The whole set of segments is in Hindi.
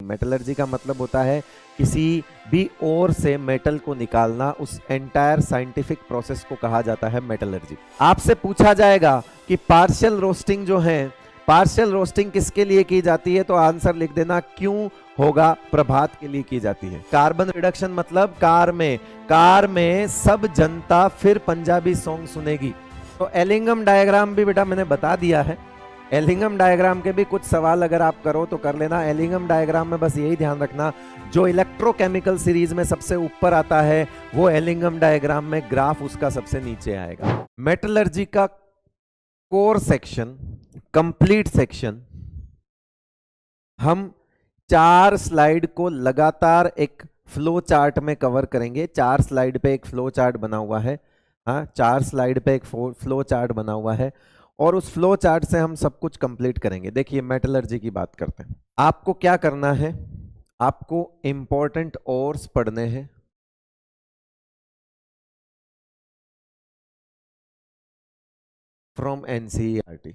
मेटलर्जी का मतलब होता है किसी भी ओर से मेटल को निकालना, उस एंटायर साइंटिफिक प्रोसेस को कहा जाता है मेटलर्जी। आपसे पूछा जाएगा कि पार्शियल रोस्टिंग जो है, पार्शियल रोस्टिंग किसके लिए की जाती है, तो आंसर लिख देना क्यों होगा, प्रभात के लिए की जाती है। कार्बन रिडक्शन मतलब कार में सब जनता फिर पंजाबी सॉन्ग सुनेगी। तो एलिंगम डायग्राम भी बेटा मैंने बता दिया है। एलिंगम डायग्राम के भी कुछ सवाल अगर आप करो तो कर लेना। एलिंगम डायग्राम में बस यही ध्यान रखना, जो इलेक्ट्रोकेमिकल सीरीज में सबसे ऊपर आता है वो एलिंगम डायग्राम में ग्राफ उसका सबसे नीचे आएगा। मेटलर्जी का कोर सेक्शन, कंप्लीट सेक्शन, हम 4 स्लाइड को लगातार एक फ्लो चार्ट में कवर करेंगे। 4 स्लाइड पे एक फ्लो चार्ट बना हुआ है। हाँ, 4 स्लाइड पे एक फ्लो चार्ट बना हुआ है और उस फ्लो चार्ट से हम सब कुछ कंप्लीट करेंगे। देखिए मेटलर्जी की बात करते हैं। आपको क्या करना है, आपको इंपॉर्टेंट ओर्स पढ़ने हैं। फ्रॉम एनसीईआरटी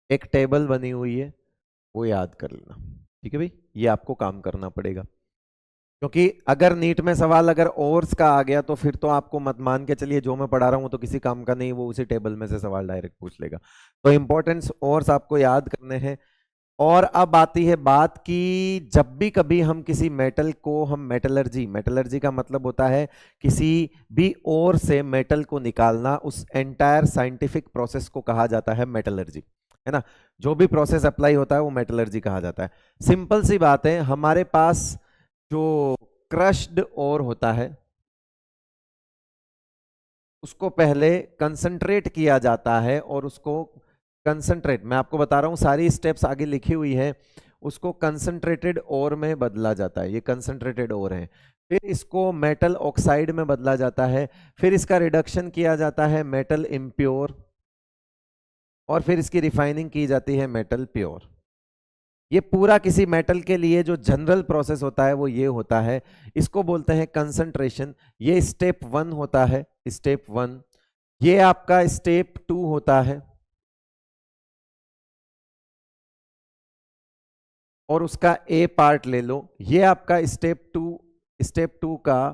एक टेबल बनी हुई है, वो याद कर लेना। ठीक है भाई, ये आपको काम करना पड़ेगा, क्योंकि अगर नीट में सवाल अगर ओर्स का आ गया तो फिर तो आपको मत मान के चलिए जो मैं पढ़ा रहा हूं तो किसी काम का नहीं, वो उसी टेबल में से सवाल डायरेक्ट पूछ लेगा। तो इंपॉर्टेंस ओर्स आपको याद करने हैं। और अब आती है बात कि जब भी कभी हम किसी मेटल को हम मेटलर्जी का मतलब होता है किसी भी ओर से मेटल को निकालना, उस एंटायर साइंटिफिक प्रोसेस को कहा जाता है मेटलर्जी, है ना। जो भी प्रोसेस अप्लाई होता है वो मेटलर्जी कहा जाता है। सिंपल सी बात है, हमारे पास जो क्रश्ड ओर होता है उसको पहले कंसंट्रेट किया जाता है और उसको कंसंट्रेट, मैं आपको बता रहा हूं सारी स्टेप्स आगे लिखी हुई है, उसको कंसंट्रेटेड ओर में बदला जाता है। ये कंसंट्रेटेड ओर है। फिर इसको मेटल ऑक्साइड में बदला जाता है, फिर इसका रिडक्शन किया जाता है मेटल इम्प्योर, और फिर इसकी रिफाइनिंग की जाती है मेटल प्योर। ये पूरा किसी मेटल के लिए जो जनरल प्रोसेस होता है वो ये होता है, इसको बोलते हैं कंसंट्रेशन। ये स्टेप 1 होता है, स्टेप 1। ये आपका स्टेप 2 होता है और उसका ए पार्ट ले लो। ये आपका स्टेप 2 का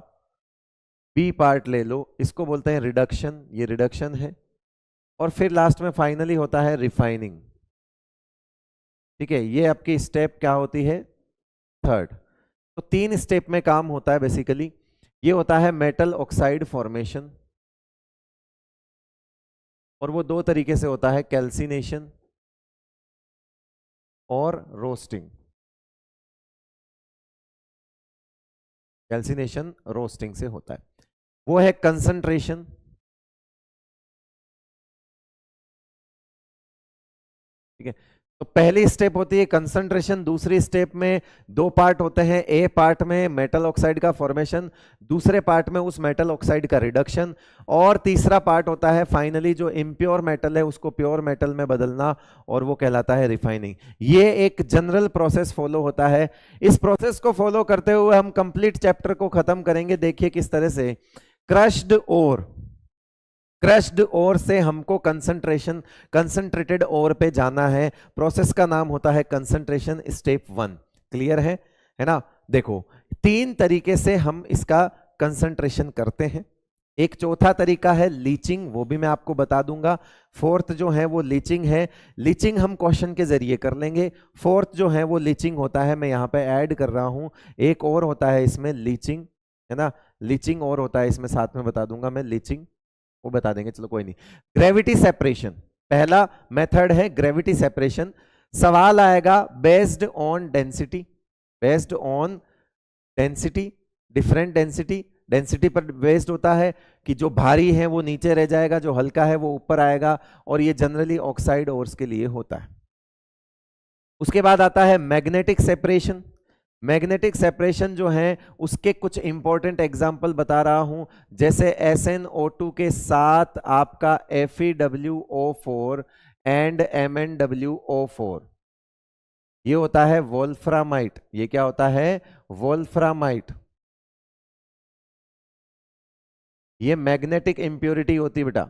बी पार्ट ले लो, इसको बोलते हैं रिडक्शन, ये रिडक्शन है। और फिर लास्ट में फाइनली होता है रिफाइनिंग। ठीक है, ये आपकी स्टेप क्या होती है, 3rd। तो 3 स्टेप में काम होता है बेसिकली। ये होता है मेटल ऑक्साइड फॉर्मेशन, और वो 2 तरीके से होता है, कैल्सिनेशन और रोस्टिंग। कैल्सिनेशन रोस्टिंग से होता है। वो है कंसंट्रेशन, ठीक है। तो पहली स्टेप होती है कंसंट्रेशन, दूसरी स्टेप में 2 पार्ट होते हैं। ए पार्ट में मेटल ऑक्साइड का फॉर्मेशन, दूसरे पार्ट में उस मेटल ऑक्साइड का रिडक्शन, और तीसरा पार्ट होता है फाइनली जो इम्प्योर मेटल है उसको प्योर मेटल में बदलना, और वो कहलाता है रिफाइनिंग। ये एक जनरल प्रोसेस फॉलो होता है। इस प्रोसेस को फॉलो करते हुए हम कंप्लीट चैप्टर को खत्म करेंगे। देखिए किस तरह से क्रश्ड ओर से हमको कंसंट्रेटेड ओर पे जाना है। प्रोसेस का नाम होता है कंसंट्रेशन, स्टेप 1। क्लियर है ना। देखो 3 तरीके से हम इसका कंसंट्रेशन करते हैं। एक चौथा तरीका है लीचिंग, वो भी मैं आपको बता दूंगा। 4th जो है वो लीचिंग है। लीचिंग हम क्वेश्चन के जरिए कर लेंगे। 4th जो है वो लीचिंग होता है, मैं यहाँ पे ऐड कर रहा हूं। एक और होता है इसमें लीचिंग, है ना। लीचिंग और होता है इसमें, साथ में बता दूंगा मैं लीचिंग, वो बता देंगे, चलो कोई नहीं। ग्रेविटी सेपरेशन पहला मेथड है, ग्रेविटी सेपरेशन। सवाल आएगा based on density, different density पर बेस्ड होता है कि जो भारी है वो नीचे रह जाएगा, जो हल्का है वो ऊपर आएगा, और ये जनरली ऑक्साइड ओर्स के लिए होता है। उसके बाद आता है मैग्नेटिक सेपरेशन। मैग्नेटिक सेपरेशन जो है उसके कुछ इंपॉर्टेंट एग्जाम्पल बता रहा हूं, जैसे SnO2 के साथ आपका FeWO4 एंड MnWO4, ये होता है वोल्फ्रामाइट। ये क्या होता है, वोल्फ्रामाइट। ये मैग्नेटिक इंप्योरिटी होती बेटा,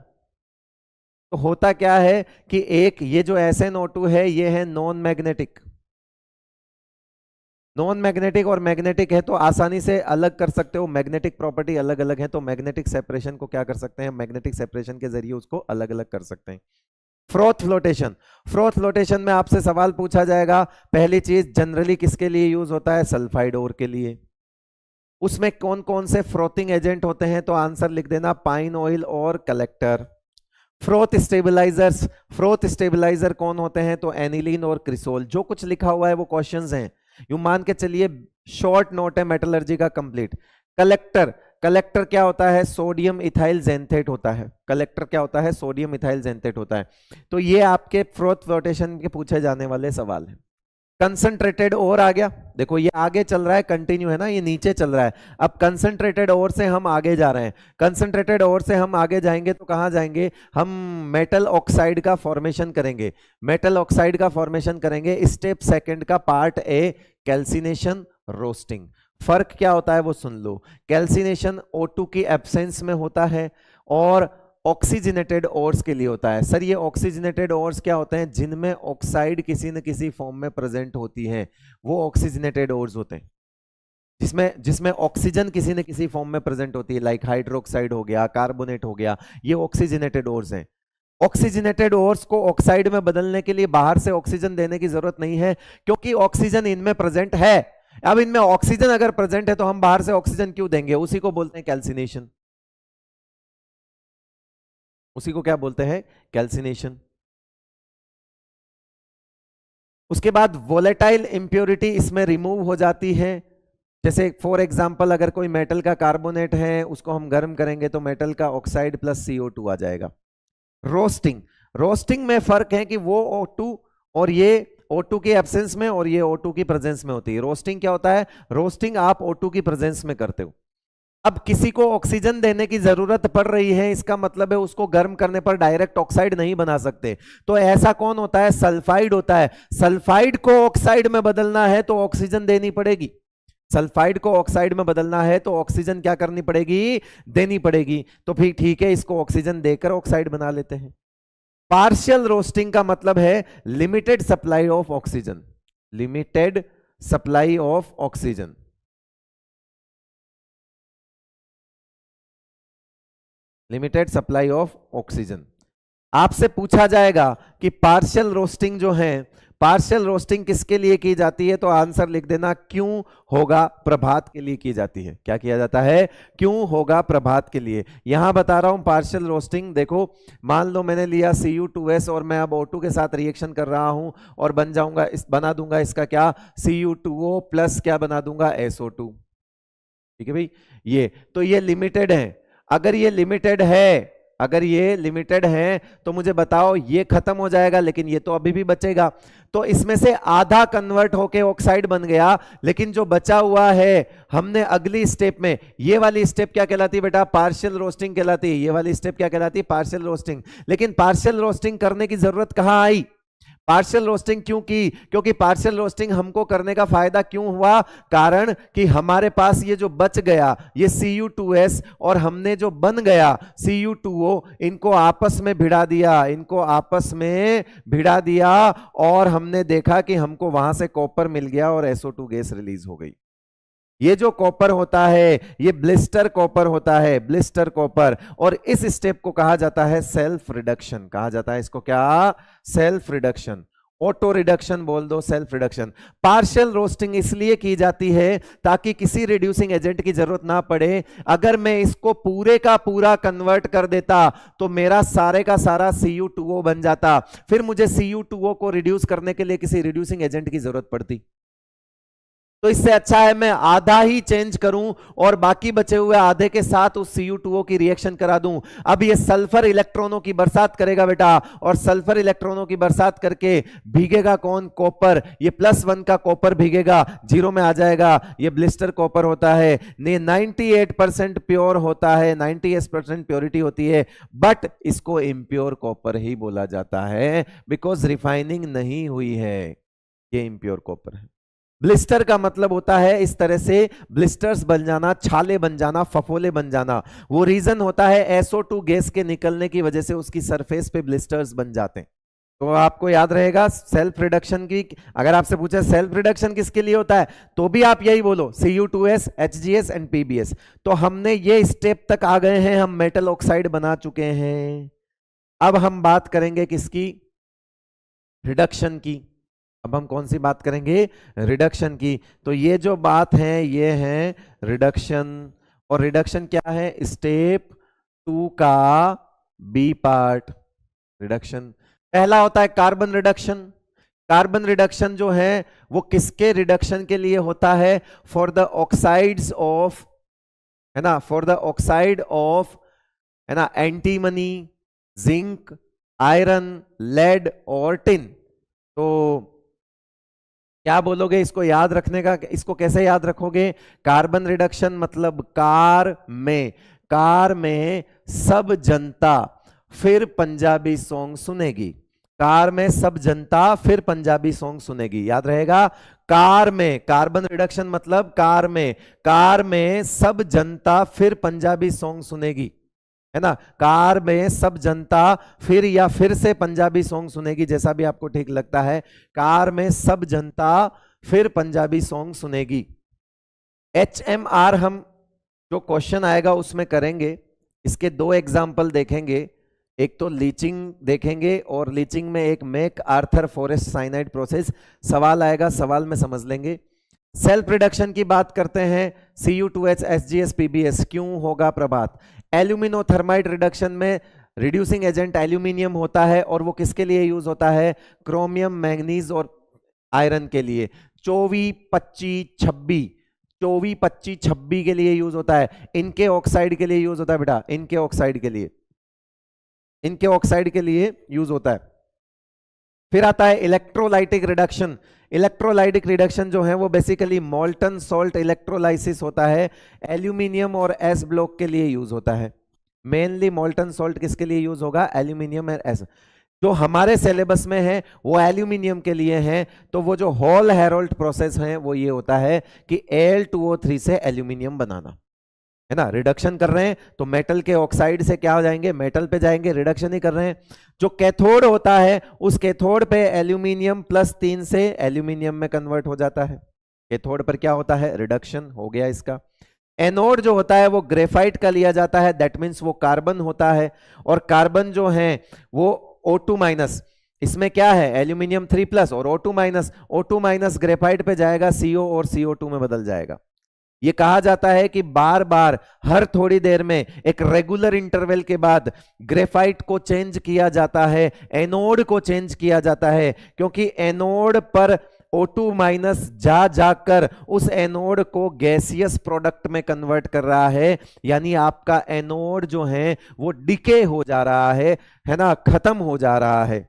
तो होता क्या है कि एक ये जो SnO2 है ये है नॉन मैग्नेटिक, नॉन मैग्नेटिक और मैग्नेटिक है तो आसानी से अलग कर सकते हो, मैग्नेटिक प्रॉपर्टी अलग अलग है तो मैग्नेटिक सेपरेशन को क्या कर सकते हैं, मैग्नेटिक सेपरेशन के जरिए उसको अलग अलग कर सकते हैं। फ्रोथ फ्लोटेशन, फ्रोथ फ्लोटेशन में आपसे सवाल पूछा जाएगा, पहली चीज जनरली किसके लिए यूज होता है, सल्फाइड ओर के लिए। उसमें कौन कौन से फ्रोथिंग एजेंट होते हैं, तो आंसर लिख देना पाइन ऑयल और collector. Froth stabilizers, froth stabilizer कौन होते हैं, तो एनिलीन और क्रिसोल। जो कुछ लिखा हुआ है वो क्वेश्चंस हैं, यूं मान के चलिए शॉर्ट नोट है मेटलर्जी का कंप्लीट। कलेक्टर, कलेक्टर क्या होता है, सोडियम इथाइल जेंथेट होता है, कलेक्टर क्या होता है, सोडियम इथाइल जेंथेट होता है। तो ये आपके फ्रोथ फ्लोटेशन के पूछे जाने वाले सवाल हैं। कंसंट्रेटेड ओर आ गया, देखो ये आगे चल रहा है, कंटिन्यू है ना, ये नीचे चल रहा है। अब कंसंट्रेटेड ओर से हम आगे जा रहे हैं, कंसंट्रेटेड ओर से हम आगे जाएंगे तो कहां जाएंगे, हम मेटल ऑक्साइड का फॉर्मेशन करेंगे, मेटल ऑक्साइड का फॉर्मेशन करेंगे। स्टेप सेकंड का पार्ट ए कैल्सिनेशन रोस्टिंग। फर्क क्या होता है वो सुन लो, कैल्सिनेशन O2 की एब्सेंस में होता है और ऑक्सीजनेटेड ओर्स के लिए होता है। सर ये ऑक्सीजनेटेड ओर्स क्या होते हैं, जिनमें ऑक्साइड किसी न किसी फॉर्म में प्रेजेंट होती है, वो ऑक्सीजनेटेड ओर्स होते हैं। जिसमें जिसमें ऑक्सीजन किसी न किसी फॉर्म में प्रेजेंट होती है, लाइक हाइड्रोक्साइड हो गया, कार्बोनेट हो गया, ये ऑक्सीजनेटेड ओर्स हैं। ऑक्सीजनेटेड ओर्स को ऑक्साइड में बदलने के लिए बाहर से ऑक्सीजन देने की जरूरत नहीं है, क्योंकि ऑक्सीजन इनमें प्रेजेंट है। अब इनमें ऑक्सीजन अगर प्रेजेंट है तो हम बाहर से ऑक्सीजन क्यों देंगे, उसी को बोलते हैं कैल्सिनेशन, उसी को क्या बोलते हैं, कैल्सिनेशन। उसके बाद वोलेटाइल इंप्योरिटी इसमें रिमूव हो जाती है। जैसे फॉर एग्जांपल अगर कोई मेटल का कार्बोनेट है, उसको हम गर्म करेंगे तो मेटल का ऑक्साइड प्लस CO2 आ जाएगा। रोस्टिंग, रोस्टिंग में फर्क है कि वो O2 और ये O2 की एब्सेंस में और ये O2 की प्रेजेंस में होती है। रोस्टिंग क्या होता है, रोस्टिंग आप O2 की प्रेजेंस में करते हो। अब किसी को ऑक्सीजन देने की जरूरत पड़ रही है, इसका मतलब है उसको गर्म करने पर डायरेक्ट ऑक्साइड नहीं बना सकते, तो ऐसा कौन होता है, सल्फाइड होता है। सल्फाइड को ऑक्साइड में बदलना है तो ऑक्सीजन देनी पड़ेगी, सल्फाइड को ऑक्साइड में बदलना है तो ऑक्सीजन क्या करनी पड़ेगी, देनी पड़ेगी। तो फिर ठीक है, इसको ऑक्सीजन देकर ऑक्साइड बना लेते हैं। पार्शियल रोस्टिंग का मतलब है limited supply of oxygen, limited supply of oxygen. Limited supply of oxygen. आपसे पूछा जाएगा कि पार्शियल रोस्टिंग जो है, पार्शियल रोस्टिंग किसके लिए की जाती है, तो आंसर लिख देना क्यों होगा, प्रभात के लिए की जाती है। क्या किया जाता है, क्यों होगा, प्रभात के लिए। यहां बता रहा हूं पार्शियल रोस्टिंग, देखो मान लो मैंने लिया Cu2S और मैं अब O2 के साथ रिएक्शन कर रहा हूं और बना दूंगा इसका क्या, Cu2O प्लस क्या बना दूंगा, SO2। ठीक है भाई, ये तो ये लिमिटेड है। अगर ये लिमिटेड है, अगर ये लिमिटेड है तो मुझे बताओ ये खत्म हो जाएगा, लेकिन ये तो अभी भी बचेगा। तो इसमें से आधा कन्वर्ट होके ऑक्साइड बन गया, लेकिन जो बचा हुआ है हमने अगली स्टेप में, ये वाली स्टेप क्या कहलाती है बेटा, पार्शियल रोस्टिंग कहलाती है। ये वाली स्टेप क्या कहलाती है, पार्शियल रोस्टिंग। लेकिन पार्शियल रोस्टिंग करने की जरूरत कहां आई, पार्शियल रोस्टिंग क्यों की, क्योंकि पार्शियल रोस्टिंग हमको करने का फायदा क्यों हुआ, कारण कि हमारे पास ये जो बच गया ये Cu2S और हमने जो बन गया Cu2O, इनको आपस में भिड़ा दिया, इनको आपस में भिड़ा दिया और हमने देखा कि हमको वहां से कॉपर मिल गया और SO2 गैस रिलीज हो गई। ये जो कॉपर होता है ये ब्लिस्टर कॉपर होता है, ब्लिस्टर कॉपर। और इस स्टेप को कहा जाता है सेल्फ रिडक्शन, कहा जाता है इसको क्या, सेल्फ रिडक्शन। ऑटो रिडक्शन बोल दो, सेल्फ रिडक्शन। पार्शियल रोस्टिंग इसलिए की जाती है ताकि किसी रिड्यूसिंग एजेंट की जरूरत ना पड़े। अगर मैं इसको पूरे का पूरा कन्वर्ट कर देता तो मेरा सारे का सारा Cu2O बन जाता, फिर मुझे Cu2O को रिड्यूस करने के लिए किसी रिड्यूसिंग एजेंट की जरूरत पड़ती। तो इससे अच्छा है मैं आधा ही चेंज करूं और बाकी बचे हुए आधे के साथ उस Cu2O की रिएक्शन करा दूं। अब ये सल्फर इलेक्ट्रॉनों की बरसात करेगा बेटा, और सल्फर इलेक्ट्रॉनों की बरसात करके भीगेगा कौन, कॉपर। ये +1 का कॉपर भीगेगा, 0 में आ जाएगा। ये ब्लिस्टर कॉपर होता है, ये 98% प्योर होता है, 98% प्योरिटी होती है, बट इसको इम्प्योर कॉपर ही बोला जाता है बिकॉज रिफाइनिंग नहीं हुई है, ये इम्प्योर कॉपर है। ब्लिस्टर का मतलब होता है इस तरह से ब्लिस्टर्स बन जाना, छाले बन जाना, फफोले बन जाना। वो रीजन होता है SO2 गैस के निकलने की वजह से उसकी सरफेस पे ब्लिस्टर्स बन जाते हैं। तो आपको याद रहेगा सेल्फ रिडक्शन की, अगर आपसे पूछे सेल्फ रिडक्शन किसके लिए होता है तो भी आप यही बोलो Cu2s, HGS एंड PbS। तो हमने ये स्टेप तक आ गए हैं, हम मेटल ऑक्साइड बना चुके हैं। अब हम बात करेंगे किसकी, रिडक्शन की। अब हम कौन सी बात करेंगे, रिडक्शन की। तो ये जो बात है ये है रिडक्शन। और रिडक्शन क्या है, स्टेप 2 का बी पार्ट। रिडक्शन पहला होता है कार्बन रिडक्शन। कार्बन रिडक्शन जो है वो किसके रिडक्शन के लिए होता है, फॉर द ऑक्साइड्स ऑफ, है ना, फॉर द ऑक्साइड ऑफ, है ना, एंटीमनी, जिंक, आयरन, लेड और टिन। तो क्या बोलोगे इसको याद रखने का, इसको कैसे याद रखोगे, कार्बन रिडक्शन मतलब कार में सब जनता फिर पंजाबी सॉन्ग सुनेगी। कार में सब जनता फिर पंजाबी सॉन्ग सुनेगी, याद रहेगा। कार में, कार्बन रिडक्शन मतलब कार में सब जनता फिर पंजाबी सॉन्ग सुनेगी, है ना। कार में सब जनता फिर या फिर से पंजाबी सॉन्ग सुनेगी, जैसा भी आपको ठीक लगता है। कार में सब जनता फिर पंजाबी सॉन्ग सुनेगी। HMR हम जो क्वेश्चन आएगा उसमें करेंगे। इसके दो एग्जाम्पल देखेंगे, एक तो लीचिंग देखेंगे और लीचिंग में एक MacArthur forest cyanide process सवाल आएगा, सवाल में समझ लेंगे। सेल्फ रिडक्शन की बात करते हैं, Cu2h, HGS, PbS क्यों होगा प्रभात। एल्यूमिनोथर्माइड रिडक्शन में रिड्यूसिंग एजेंट एल्यूमिनियम होता है और वो किसके लिए यूज होता है, क्रोमियम, मैंगनीज और आयरन के लिए। 24, 25, 26, 24, 25, 26 के लिए यूज होता है। इनके ऑक्साइड के लिए यूज होता है बेटा, इनके ऑक्साइड के लिए, इनके ऑक्साइड के लिए यूज होता है। फिर आता है इलेक्ट्रोलाइटिक रिडक्शन। इलेक्ट्रोलाइटिक रिडक्शन जो है वो बेसिकली मोल्टन सॉल्ट इलेक्ट्रोलाइसिस होता है, एल्यूमिनियम और एस ब्लॉक के लिए यूज होता है। मेनली मोल्टन सॉल्ट किसके लिए यूज होगा, एल्यूमिनियम और एस। जो हमारे सिलेबस में है वो एल्यूमिनियम के लिए है। तो वो जो हॉल हेरोल्ड प्रोसेस है वो ये होता है कि Al2O3 से एल्यूमिनियम बनाना, है ना। रिडक्शन कर रहे हैं तो मेटल के ऑक्साइड से क्या हो जाएंगे, मेटल पे जाएंगे, रिडक्शन ही कर रहे हैं। जो कैथोड होता है उस कैथोड पे एल्यूमिनियम +3 से एल्यूमिनियम में कन्वर्ट हो जाता है। कैथोड पर क्या होता है, रिडक्शन हो गया इसका। एनोड जो होता है वो ग्रेफाइट का लिया जाता है, दैट मीन्स वो कार्बन होता है। और कार्बन जो है वो O2-, इसमें क्या है एल्यूमिनियम 3+ और O2-, ग्रेफाइट पे जाएगा CO और CO2 में बदल जाएगा। ये कहा जाता है कि बार बार हर थोड़ी देर में एक रेगुलर इंटरवल के बाद ग्रेफाइट को चेंज किया जाता है, एनोड को चेंज किया जाता है, क्योंकि एनोड पर O2- जा जाकर उस एनोड को गैसियस प्रोडक्ट में कन्वर्ट कर रहा है। यानी आपका एनोड जो है वो डिके हो जा रहा है ना, खत्म हो जा रहा है।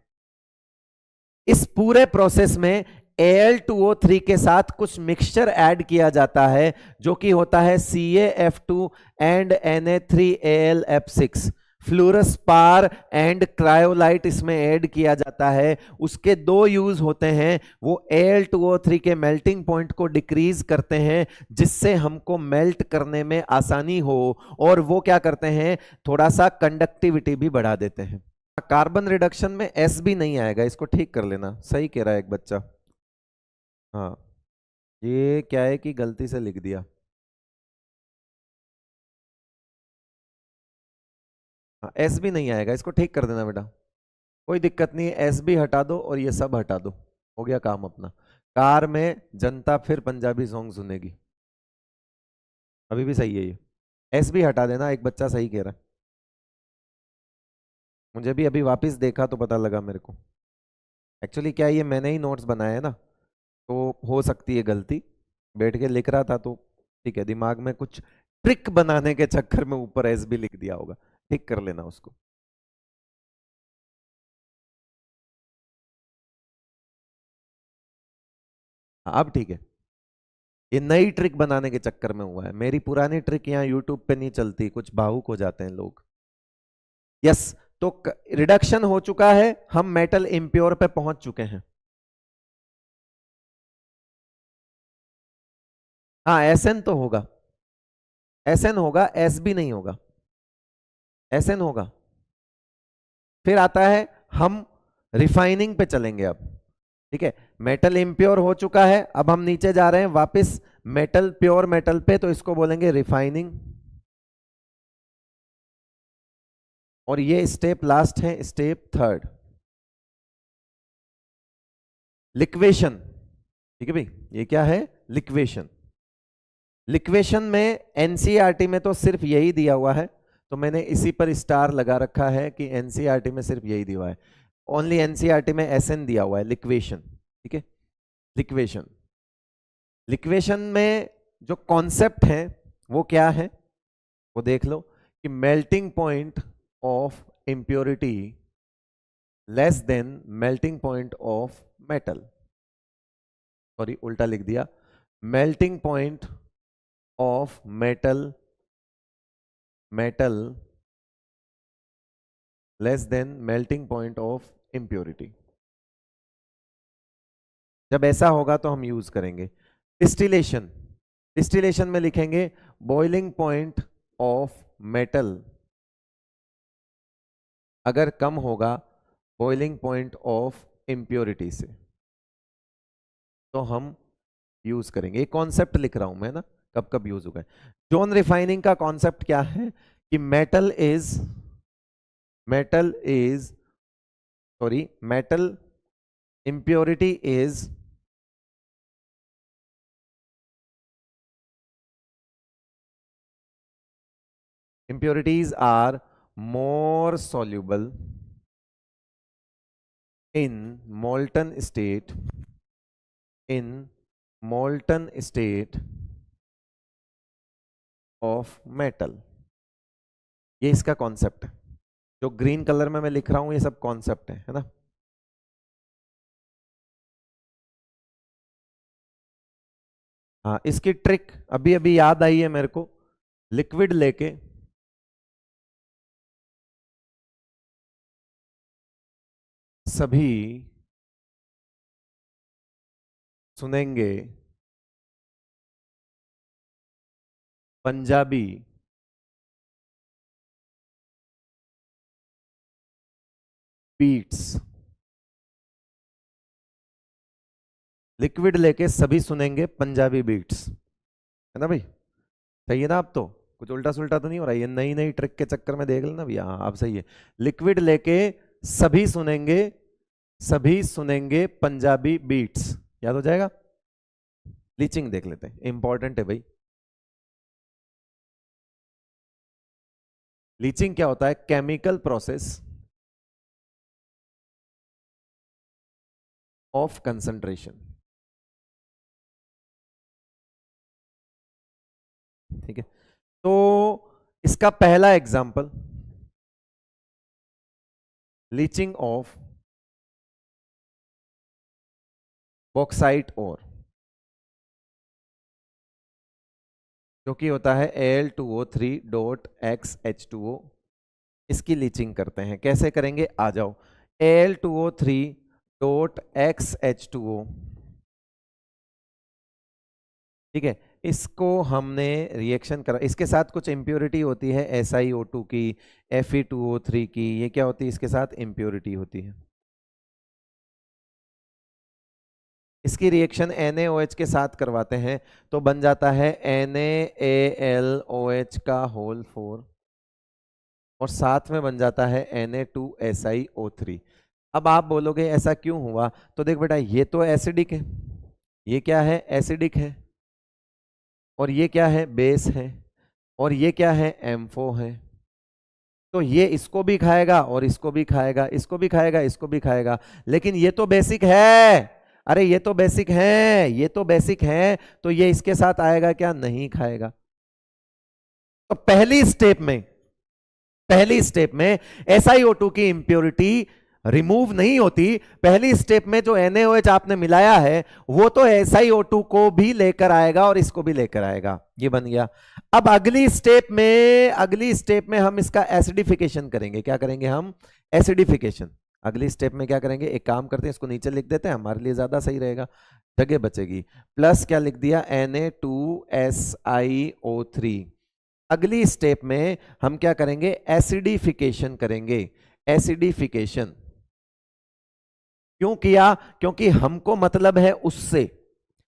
इस पूरे प्रोसेस में Al2O3 के साथ कुछ मिक्सचर ऐड किया जाता है जो कि होता है CaF2 and Na3AlF6। Fluorspar and cryolite इसमें ऐड किया जाता है। उसके दो यूज होते हैं, वो Al2O3 के मेल्टिंग पॉइंट को डिक्रीज करते हैं जिससे हमको मेल्ट करने में आसानी हो, और वो क्या करते हैं, थोड़ा सा कंडक्टिविटी भी बढ़ा देते हैं। कार्बन रिडक्शन में एस भी नहीं आएगा, इसको ठीक कर लेना, सही कह रहा है एक बच्चा। हाँ, ये क्या है कि गलती से लिख दिया। हाँ, एस भी नहीं आएगा, इसको ठीक कर देना बेटा, कोई दिक्कत नहीं है। एस भी हटा दो और ये सब हटा दो, हो गया काम अपना। कार में जनता फिर पंजाबी सॉन्ग सुनेगी, अभी भी सही है ये। एस भी हटा देना, एक बच्चा सही कह रहा है। मुझे भी अभी वापस देखा तो पता लगा मेरे को, एक्चुअली क्या है, ये मैंने ही नोट्स बनाए हैं ना, तो हो सकती है गलती, बैठ के लिख रहा था तो ठीक है, दिमाग में कुछ ट्रिक बनाने के चक्कर में ऊपर एस भी लिख दिया होगा, ठीक कर लेना उसको। हाँ, अब ठीक है। ये नई ट्रिक बनाने के चक्कर में हुआ है, मेरी पुरानी ट्रिक यहाँ यूट्यूब पे नहीं चलती, कुछ भावुक हो जाते हैं लोग। यस, तो रिडक्शन हो चुका है, हम मेटल इम्प्योर पे पहुंच चुके हैं। हाँ SN तो होगा, SN होगा, SB नहीं होगा, SN होगा। फिर आता है, हम रिफाइनिंग पे चलेंगे अब, ठीक है। मेटल इम्प्योर हो चुका है, अब हम नीचे जा रहे हैं वापस मेटल, प्योर मेटल पे, तो इसको बोलेंगे रिफाइनिंग। और ये स्टेप लास्ट है, स्टेप थर्ड, लिक्वेशन। ठीक है भाई, ये क्या है, लिक्वेशन। लिक्वेशन में एनसीईआरटी में तो सिर्फ यही दिया हुआ है, तो मैंने इसी पर स्टार लगा रखा है कि एनसीईआरटी में सिर्फ यही दिया हुआ है, ओनली एनसीईआरटी में एसएन दिया हुआ है, लिक्वेशन। ठीक है, लिक्वेशन। लिक्वेशन में जो कॉन्सेप्ट है वो क्या है, वो देख लो कि melting point of impurity less than melting point of metal, sorry उल्टा लिख दिया, melting point of metal less than melting point of impurity. जब ऐसा होगा तो हम यूज करेंगे डिस्टिलेशन। डिस्टिलेशन में लिखेंगे बॉइलिंग पॉइंट ऑफ मेटल अगर कम होगा बॉइलिंग पॉइंट ऑफ इम्प्योरिटी से, तो हम यूज करेंगे। एक कॉन्सेप्ट लिख रहा हूं मैं ना, कब कब यूज होगा। जोन रिफाइनिंग का कॉन्सेप्ट क्या है कि metal impurity is impurities are more soluble in molten state of metal। ये इसका कॉन्सेप्ट है, जो ग्रीन कलर में मैं लिख रहा हूं ये सब कॉन्सेप्ट है ना। हाँ, इसकी ट्रिक अभी अभी याद आई है मेरे को। लिक्विड लेके सभी सुनेंगे पंजाबी बीट्स। लिक्विड लेके सभी सुनेंगे पंजाबी बीट्स, है ना भाई, सही है ना। आप तो कुछ उल्टा सुल्टा तो नहीं हो रहा है, ये नई नई ट्रिक के चक्कर में देख लेना भैया। हाँ आप सही है, लिक्विड लेके सभी सुनेंगे पंजाबी बीट्स, याद हो जाएगा। लीचिंग देख लेते हैं, इंपॉर्टेंट है भाई। लीचिंग क्या होता है, केमिकल प्रोसेस ऑफ कंसंट्रेशन। ठीक है, तो इसका पहला example, leaching of bauxite ore, जो कि होता है Al2O3.XH2O। इसकी लीचिंग करते हैं, कैसे करेंगे आ जाओ। Al2O3.XH2O, ठीक है, इसको हमने रिएक्शन करा, इसके साथ कुछ इंप्योरिटी होती है SiO2 की, Fe2O3 की, ये क्या होती है इसके साथ इंप्योरिटी होती है। इसकी रिएक्शन NaOH के साथ करवाते हैं तो बन जाता है NaAlOH का होल 4 और साथ में बन जाता है Na2SiO3। अब आप बोलोगे ऐसा क्यों हुआ, तो देख बेटा ये तो एसिडिक है, ये क्या है एसिडिक है, और ये क्या है बेस है, और ये क्या है M4 है, तो ये इसको भी खाएगा और इसको भी खाएगा, इसको भी खाएगा, इसको भी खाएगा, लेकिन ये तो बेसिक है। अरे ये तो बेसिक है, ये तो बेसिक है, तो ये इसके साथ आएगा क्या, नहीं खाएगा। तो पहली स्टेप में SiO2 की इंप्योरिटी रिमूव नहीं होती। पहली स्टेप में जो NaOH आपने मिलाया है वो तो SiO2 को भी लेकर आएगा और इसको भी लेकर आएगा, ये बन गया। अब अगली स्टेप में हम इसका एसिडिफिकेशन करेंगे। क्या करेंगे हम, एसिडिफिकेशन। अगली स्टेप में क्या करेंगे, एक काम करते हैं, इसको नीचे लिख देते हैं, हमारे लिए ज्यादा सही रहेगा। जगह बचेगी, प्लस क्या लिख दिया Na2SiO3। अगली स्टेप में हम क्या करेंगे, एसिडिफिकेशन करेंगे। एसिडिफिकेशन क्यों किया, क्योंकि हमको मतलब है उससे,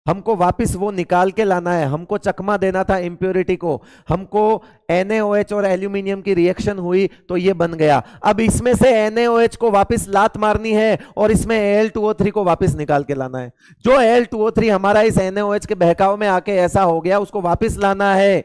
हमको वापस वो निकाल के लाना है, हमको चकमा देना था इम्प्योरिटी को, हमको NaOH और एल्यूमिनियम की रिएक्शन हुई तो ये बन गया। अब इसमें से NaOH को वापस लात मारनी है और इसमें Al2O3 को वापस निकाल के लाना है। जो Al2O3 हमारा इस NaOH के बहकाव में आके ऐसा हो गया, उसको वापस लाना है।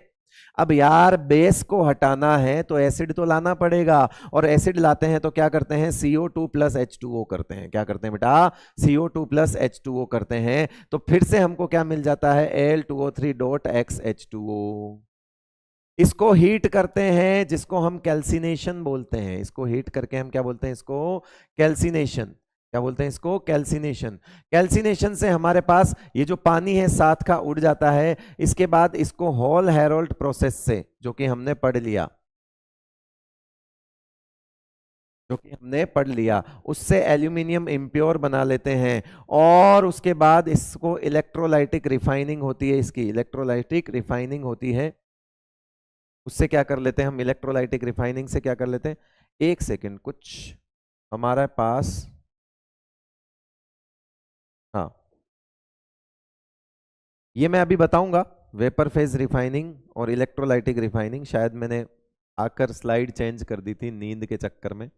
अब यार बेस को हटाना है तो एसिड तो लाना पड़ेगा, और एसिड लाते हैं तो क्या करते हैं, CO2 प्लस H2O करते हैं। क्या करते हैं बेटा, CO2 प्लस H2O करते हैं। तो फिर से हमको क्या मिल जाता है, Al2O3.XH2O। इसको हीट करते हैं, जिसको हम कैल्सिनेशन बोलते हैं। इसको हीट करके हम क्या बोलते हैं, इसको कैल्सिनेशन। क्या बोलते हैं इसको, कैल्सिनेशन। कैल्सिनेशन से हमारे पास ये जो पानी है साथ का उड़ जाता है। इसके बाद इसको हॉल हेरोल्ड प्रोसेस से, जो कि हमने पढ़ लिया, उससे एल्यूमिनियम इम्प्योर बना लेते हैं, और उसके बाद इसको इलेक्ट्रोलाइटिक रिफाइनिंग होती है, इसकी इलेक्ट्रोलाइटिक रिफाइनिंग होती है। उससे क्या कर लेते हैं हम, इलेक्ट्रोलाइटिक रिफाइनिंग से क्या कर लेते हैं, एक सेकेंड, कुछ हमारे पास, हाँ ये मैं अभी बताऊंगा, वेपर फेज रिफाइनिंग और इलेक्ट्रोलाइटिक रिफाइनिंग। शायद मैंने आकर स्लाइड चेंज कर दी थी नींद के चक्कर में, है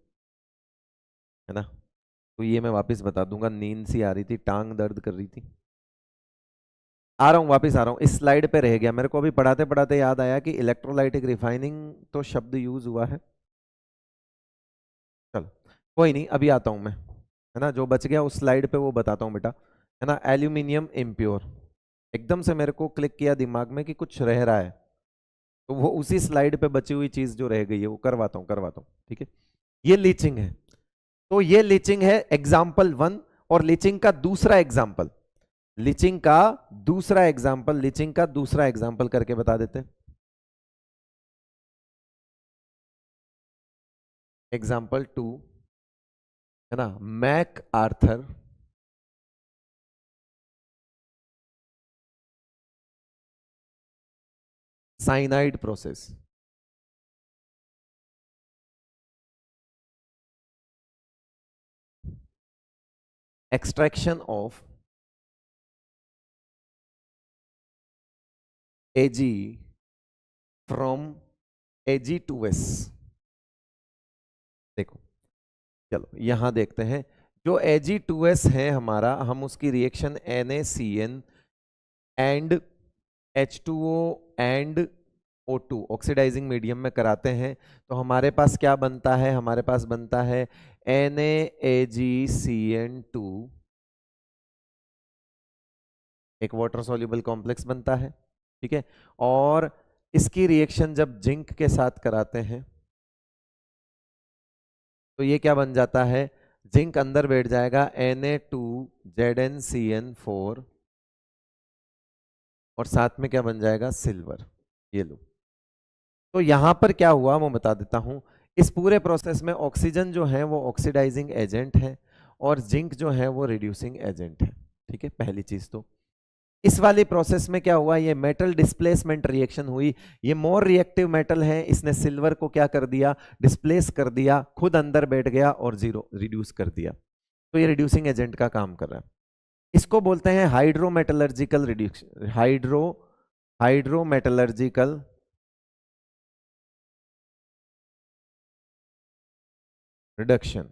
ना, तो ये मैं वापस बता दूंगा। नींद सी आ रही थी, टांग दर्द कर रही थी। आ रहा हूँ, वापस आ रहा हूँ, इस स्लाइड पे रह गया। मेरे को अभी पढ़ाते पढ़ाते याद आया कि इलेक्ट्रोलाइटिक रिफाइनिंग तो शब्द यूज हुआ है। चलो कोई नहीं, अभी आता हूँ मैं, है ना, जो बच गया उस स्लाइड पे वो बताता हूँ बेटा, है ना। एल्यूमिनियम इम्प्योर, एकदम से मेरे को क्लिक किया दिमाग में कि कुछ रह रहा है, तो वो उसी स्लाइड पे बची हुई चीज जो रह गई है वो करवाता हूँ, ठीक है। ये लीचिंग है, तो ये लीचिंग है एग्जाम्पल 1, और लीचिंग का दूसरा एग्जाम्पल, लीचिंग का दूसरा एग्जाम्पल करके बता देते हैं। एग्जाम्पल 2, है ना, MacArthur cyanide process. Extraction of Ag from Ag2S। देखो, चलो यहां देखते हैं, जो Ag2S है हमारा, हम उसकी reaction NaCN and H2O and O2 oxidizing medium में कराते हैं, तो हमारे पास क्या बनता है, हमारे पास बनता है NaAgCN2, एक वाटर सॉल्युबल कॉम्प्लेक्स बनता है, ठीक है। और इसकी रिएक्शन जब जिंक के साथ कराते हैं तो ये क्या बन जाता है, जिंक अंदर बैठ जाएगा Na2ZnCN4, और साथ में क्या बन जाएगा, सिल्वर। ये लो, तो यहां पर क्या हुआ मैं बता देता हूं। इस पूरे प्रोसेस में ऑक्सीजन जो है वो ऑक्सीडाइजिंग एजेंट है, और जिंक जो है वो रिड्यूसिंग एजेंट है, ठीक है। पहली चीज तो इस वाली प्रोसेस में क्या हुआ, ये मेटल डिस्प्लेसमेंट रिएक्शन हुई, ये मोर रिएक्टिव मेटल है, इसने सिल्वर को क्या कर दिया, डिस्प्लेस कर दिया, खुद अंदर बैठ गया और जीरो रिड्यूस कर दिया, तो ये रिड्यूसिंग एजेंट का काम कर रहा है। इसको बोलते हैं हाइड्रोमेटलर्जिकल रिड्यूक्शन, हाइड्रोमेटलर्जिकल रिडक्शन।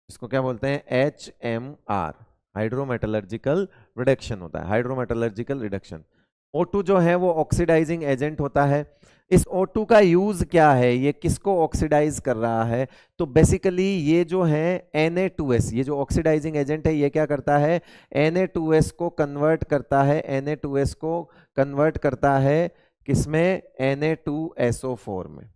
इसको क्या बोलते हैं, HMR, हाइड्रोमेटलर्जिकल रिडक्शन होता है, हाइड्रोमेटलर्जिकल रिडक्शन। O2 जो है वो ऑक्सीडाइजिंग एजेंट होता है। इस O2 का यूज क्या है, ये किसको ऑक्सीडाइज कर रहा है, तो बेसिकली ये जो है Na2S, ये जो ऑक्सीडाइजिंग एजेंट है, ये क्या करता है, Na2S को कन्वर्ट करता है, Na2S को कन्वर्ट करता है किसमें, Na2SO4 में,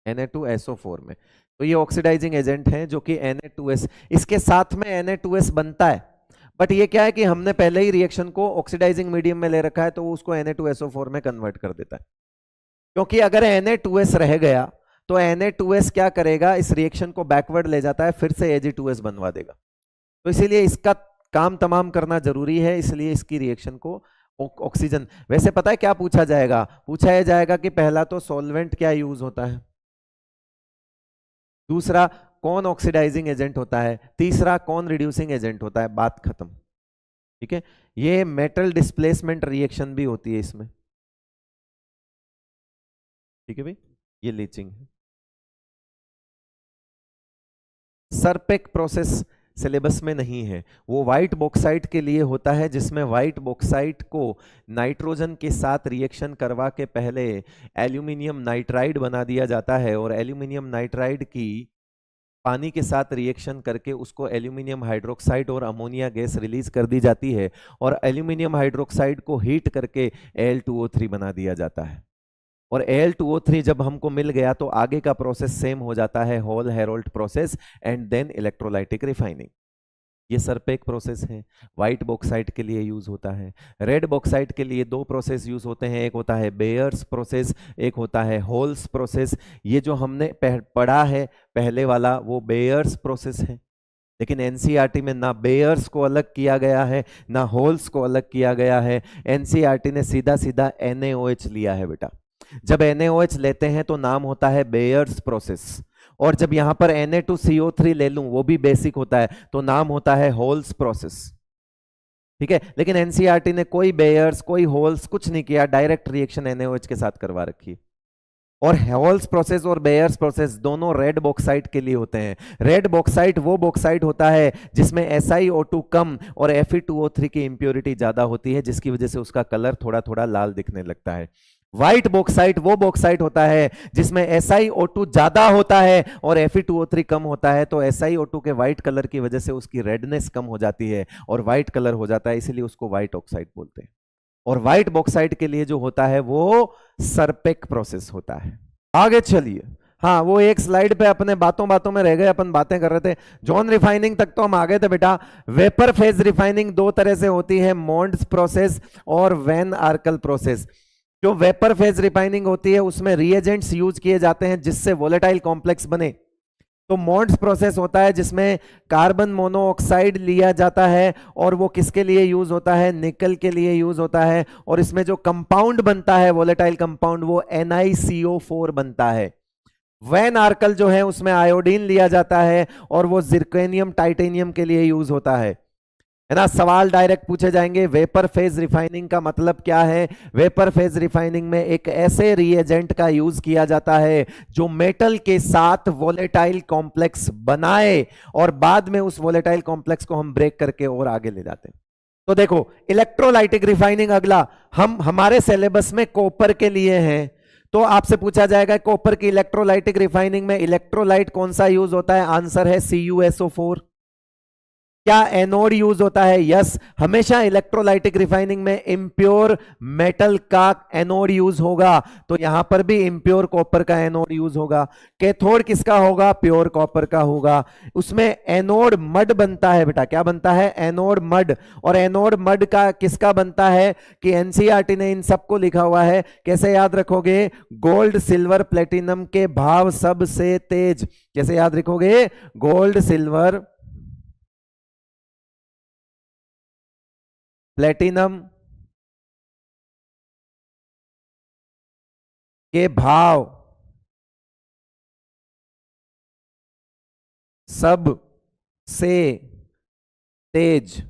Na2SO4 में। तो ये ऑक्सीडाइजिंग एजेंट है जो कि Na2S, इसके साथ में Na2S बनता है, बट ये क्या है कि हमने पहले ही रिएक्शन को ऑक्सीडाइजिंग मीडियम में ले रखा है, तो वो उसको Na2SO4 में कन्वर्ट कर देता है। क्योंकि अगर Na2S रह गया तो Na2S क्या करेगा, इस रिएक्शन को बैकवर्ड ले जाता है, फिर से Ag2S बनवा देगा। तो इसीलिए इसका काम तमाम करना जरूरी है, इसलिए इसकी रिएक्शन को ऑक्सीजन। वैसे पता है क्या पूछा जाएगा? पूछा यह जाएगा कि पहला तो सॉल्वेंट क्या यूज होता है, दूसरा कौन ऑक्सीडाइजिंग एजेंट होता है, तीसरा कौन रिड्यूसिंग एजेंट होता है, बात खत्म। ठीक है, ये मेटल डिस्प्लेसमेंट रिएक्शन भी होती है इसमें। ठीक है भाई, ये लीचिंग है। सरपेक प्रोसेस सिलेबस में नहीं है, वो व्हाइट बॉक्साइट के लिए होता है, जिसमें व्हाइट बॉक्साइट को नाइट्रोजन के साथ रिएक्शन करवा के पहले एल्यूमिनियम नाइट्राइड बना दिया जाता है, और एल्यूमिनियम नाइट्राइड की पानी के साथ रिएक्शन करके उसको एल्यूमिनियम हाइड्रोक्साइड और अमोनिया गैस रिलीज कर दी जाती है, और एल्यूमिनियम हाइड्रोक्साइड को हीट करके Al2O3 बना दिया जाता है। और Al2O3 जब हमको मिल गया तो आगे का प्रोसेस सेम हो जाता है, Hall Heroult process and then electrolytic refining. ये सरपेक प्रोसेस है, व्हाइट बॉक्साइट के लिए यूज होता है। रेड बॉक्साइट के लिए दो प्रोसेस यूज होते हैं, एक होता है बेयर्स प्रोसेस, एक होता है होल्स प्रोसेस। ये जो हमने पढ़ा है पहले वाला वो बेयर्स प्रोसेस है, लेकिन एनसीईआरटी में ना बेयर्स को अलग किया गया है ना होल्स को अलग किया गया है। एनसीईआरटी ने सीधा सीधा NaOH लिया है बेटा। जब NaOH लेते हैं तो नाम होता है बेयर्स प्रोसेस, और जब यहां पर Na2CO3 ले लूं वो भी बेसिक होता है तो नाम होता है होल्स प्रोसेस। ठीक है, लेकिन एनसीईआरटी ने कोई बेयर्स कोई होल्स कुछ नहीं किया, डायरेक्ट रिएक्शन NaOH के साथ करवा रखी। और होल्स प्रोसेस और बेयर्स प्रोसेस दोनों रेड बॉक्साइट के लिए होते हैं। रेड बॉक्साइट वो बॉक्साइट होता है जिसमें SiO2 कम और Fe2O3 की इंप्योरिटी ज्यादा होती है, जिसकी वजह से उसका कलर थोड़ा थोड़ा लाल दिखने लगता है। व्हाइट बॉक्साइट वो बॉक्साइट होता है जिसमें SiO2 ज्यादा होता है और Fe2O3 कम होता है, तो SiO2 के व्हाइट कलर की वजह से उसकी रेडनेस कम हो जाती है और व्हाइट कलर हो जाता है, इसीलिए उसको व्हाइट ऑक्साइड बोलते हैं। और व्हाइट बॉक्साइट के लिए जो होता है वो सरपेक प्रोसेस होता है। आगे चलिए, हाँ वो एक स्लाइड पे अपने बातों बातों में रह गए, अपन बातें कर रहे थे, जॉन रिफाइनिंग तक तो हम आ गए थे बेटा। वेपर फेज रिफाइनिंग दो तरह से होती है, मॉन्ड्स प्रोसेस और वैन आर्कल प्रोसेस। जो वेपर फेज रिफाइनिंग होती है उसमें रिएजेंट्स यूज किए जाते हैं जिससे वोलेटाइल कॉम्प्लेक्स बने। तो मॉन्ड्स प्रोसेस होता है जिसमें कार्बन मोनोऑक्साइड लिया जाता है, और वो किसके लिए यूज होता है, निकल के लिए यूज होता है, और इसमें जो कंपाउंड बनता है वोलेटाइल कंपाउंड वो NiCO4 बनता है। वैन आर्कल जो है उसमें आयोडीन लिया जाता है और वो जिर्कोनियम टाइटेनियम के लिए यूज होता है ना। सवाल डायरेक्ट पूछे जाएंगे, वेपर फेज रिफाइनिंग का मतलब क्या है? वेपर फेज रिफाइनिंग में एक ऐसे रिएजेंट का यूज किया जाता है जो मेटल के साथ वोलेटाइल कॉम्प्लेक्स बनाए और बाद में उस वोलेटाइल कॉम्प्लेक्स को हम ब्रेक करके और आगे ले जाते हैं। तो देखो इलेक्ट्रोलाइटिक रिफाइनिंग अगला, हम हमारे सिलेबस में कॉपर के लिए हैं, तो आपसे पूछा जाएगा कॉपर की इलेक्ट्रोलाइटिक रिफाइनिंग में इलेक्ट्रोलाइट कौन सा यूज होता है? आंसर है CuSO4। क्या एनोड यूज होता है? यस, हमेशा इलेक्ट्रोलाइटिक रिफाइनिंग में इंप्योर मेटल का एनोड यूज होगा, तो यहां पर भी इंप्योर कॉपर का एनोड यूज होगा। कैथोड किसका होगा? प्योर कॉपर का होगा। उसमें एनोड मड बनता है बेटा, क्या बनता है? Anode mud. और एनोड मड का किसका बनता है कि एनसीईआरटी ने इन सबको लिखा हुआ है, कैसे याद रखोगे? गोल्ड सिल्वर प्लेटिनम के भाव सबसे तेज। कैसे याद रखोगे? गोल्ड सिल्वर प्लेटिनम के भाव सबसे तेज।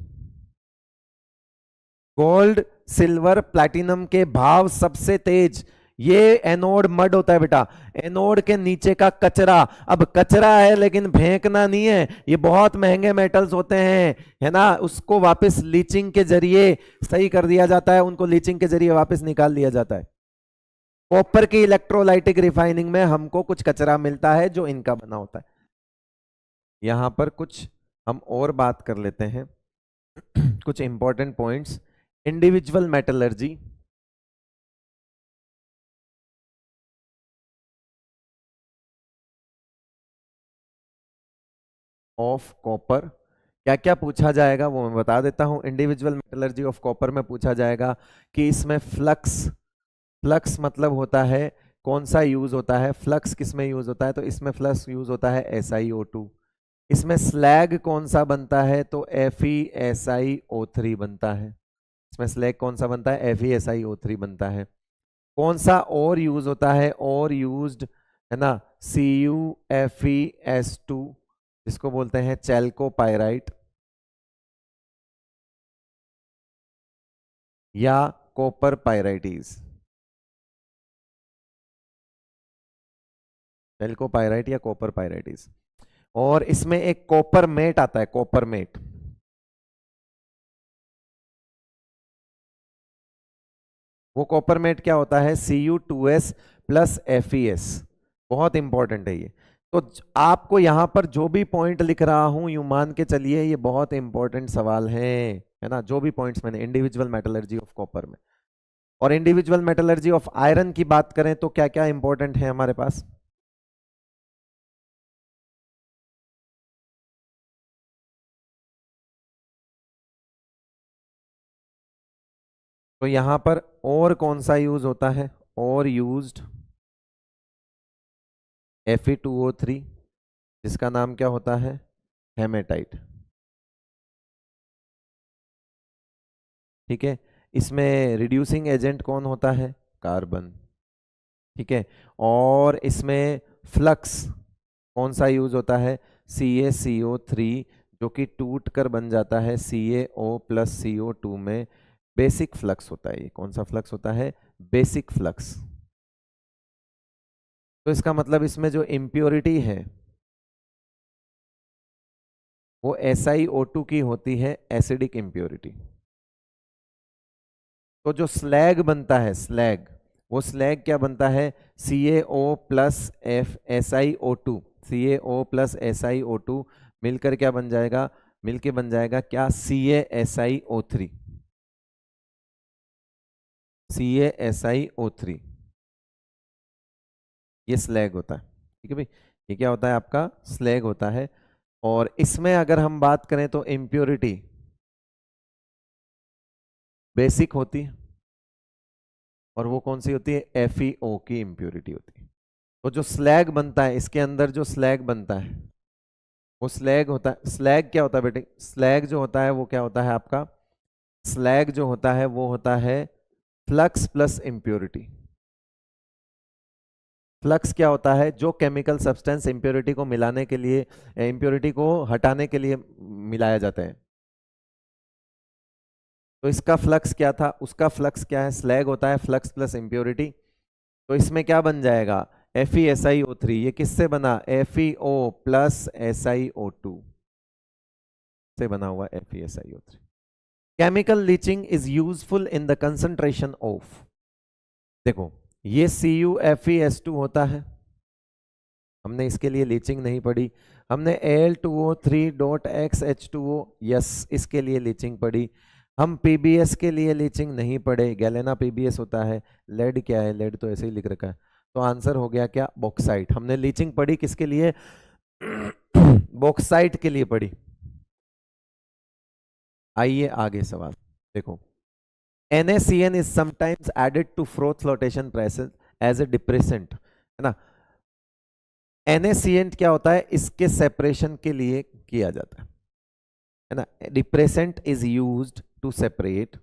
गोल्ड सिल्वर प्लैटिनम के भाव सबसे तेज, ये एनोड मड होता है बेटा। एनोड के नीचे का कचरा, अब कचरा है लेकिन फेंकना नहीं है, ये बहुत महंगे मेटल्स होते हैं, है ना, उसको वापस लीचिंग के जरिए सही कर दिया जाता है, उनको लीचिंग के जरिए वापस निकाल दिया जाता है। कॉपर की इलेक्ट्रोलाइटिक रिफाइनिंग में हमको कुछ कचरा मिलता है जो इनका बना होता है। यहां पर कुछ हम और बात कर लेते हैं कुछ important points. Individual metallurgy of copper, क्या क्या पूछा जाएगा वो मैं बता देता हूं। इंडिविजुअल मेटलर्जी ऑफ कॉपर में पूछा जाएगा कि इसमें फ्लक्स, फ्लक्स मतलब होता है कौन सा यूज होता है, फ्लक्स किस में यूज होता है, तो इसमें फ्लक्स यूज होता है SiO2। इसमें स्लैग कौन सा बनता है? तो FeSiO3 बनता है। इसमें स्लैग कौन सा बनता है? FeSiO3 बनता है। कौन सा और यूज होता है? और यूज्ड है ना, CuFeS2, जिसको बोलते हैं चैल्कोपाइराइट या कॉपर पाइराइटीज। चैल्कोपाइराइट या कॉपर पाइराइटीज। और इसमें एक कॉपर मेट आता है, कॉपर मेट। वो कॉपर मेट क्या होता है? Cu2S plus FeS। बहुत इंपॉर्टेंट है ये। तो आपको यहां पर जो भी पॉइंट लिख रहा हूं, यूं मान के चलिए ये बहुत इंपॉर्टेंट सवाल है ना। जो भी पॉइंट्स मैंने इंडिविजुअल मेटलर्जी ऑफ कॉपर में और इंडिविजुअल मेटलर्जी ऑफ आयरन की बात करें तो क्या क्या इंपॉर्टेंट है हमारे पास? तो यहां पर और कौन सा यूज होता है? और यूज्ड Fe2O3, जिसका नाम क्या होता है? हेमेटाइट। ठीक है। इसमें रिड्यूसिंग एजेंट कौन होता है? कार्बन। ठीक है। और इसमें फ्लक्स कौन सा यूज होता है? CaCO3, जो कि टूट कर बन जाता है CaO प्लस CO2 में। बेसिक फ्लक्स होता है ये। कौन सा फ्लक्स होता है? Basic flux. तो इसका मतलब इसमें जो इम्प्योरिटी है वो SiO2 की होती है, एसिडिक इम्प्योरिटी। तो जो स्लैग बनता है, स्लैग, वो स्लैग क्या बनता है? CaO plus SiO2, CaO plus SiO2 मिलकर क्या बन जाएगा? मिलके बन जाएगा क्या? CaSiO3। CaSiO3 ये स्लैग होता है। ठीक है भाई, ये क्या होता है? आपका स्लैग होता है। और इसमें अगर हम बात करें तो इम्प्योरिटी बेसिक होती है, और वो कौन सी होती है? FeO की इम्प्योरिटी होती है। तो जो स्लैग बनता है, इसके अंदर जो स्लैग बनता है वो स्लैग होता है। स्लैग क्या होता है बेटे? स्लैग जो होता है वो क्या होता है आपका? स्लैग जो होता है वो होता है फ्लक्स प्लस इम्प्योरिटी। फ्लक्स क्या होता है? जो केमिकल सब्सटेंस इम्प्योरिटी को मिलाने के लिए, इम्प्योरिटी को हटाने के लिए मिलाया जाता है। तो इसका फ्लक्स क्या था? उसका फ्लक्स क्या है? स्लैग होता है फ्लक्स प्लस इम्प्योरिटी। तो इसमें क्या बन जाएगा? FeSiO3। ये किससे बना? FeO प्लस SiO2 से बना हुआ FeSiO3। Chemical leaching is useful in the concentration of, देखो ये CuFeS2 होता है, हमने इसके लिए लीचिंग नहीं पढ़ी। हमने Al2O3.XH2O, यस इसके लिए लीचिंग पढ़ी। हम PbS के लिए लीचिंग नहीं पढ़े, गैलेना PbS होता है। लेड क्या है? लेड तो ऐसे ही लिख रखा है। तो आंसर हो गया क्या? बॉक्साइट। हमने लीचिंग पढ़ी किसके लिए? बॉक्साइट के लिए पढ़ी। आइए आगे सवाल देखो। NaCN is sometimes added to froth flotation process as a depressant, है ना। NaCN क्या होता है? इसके सेपरेशन के लिए किया जाता है ना। Depressant is used to separate,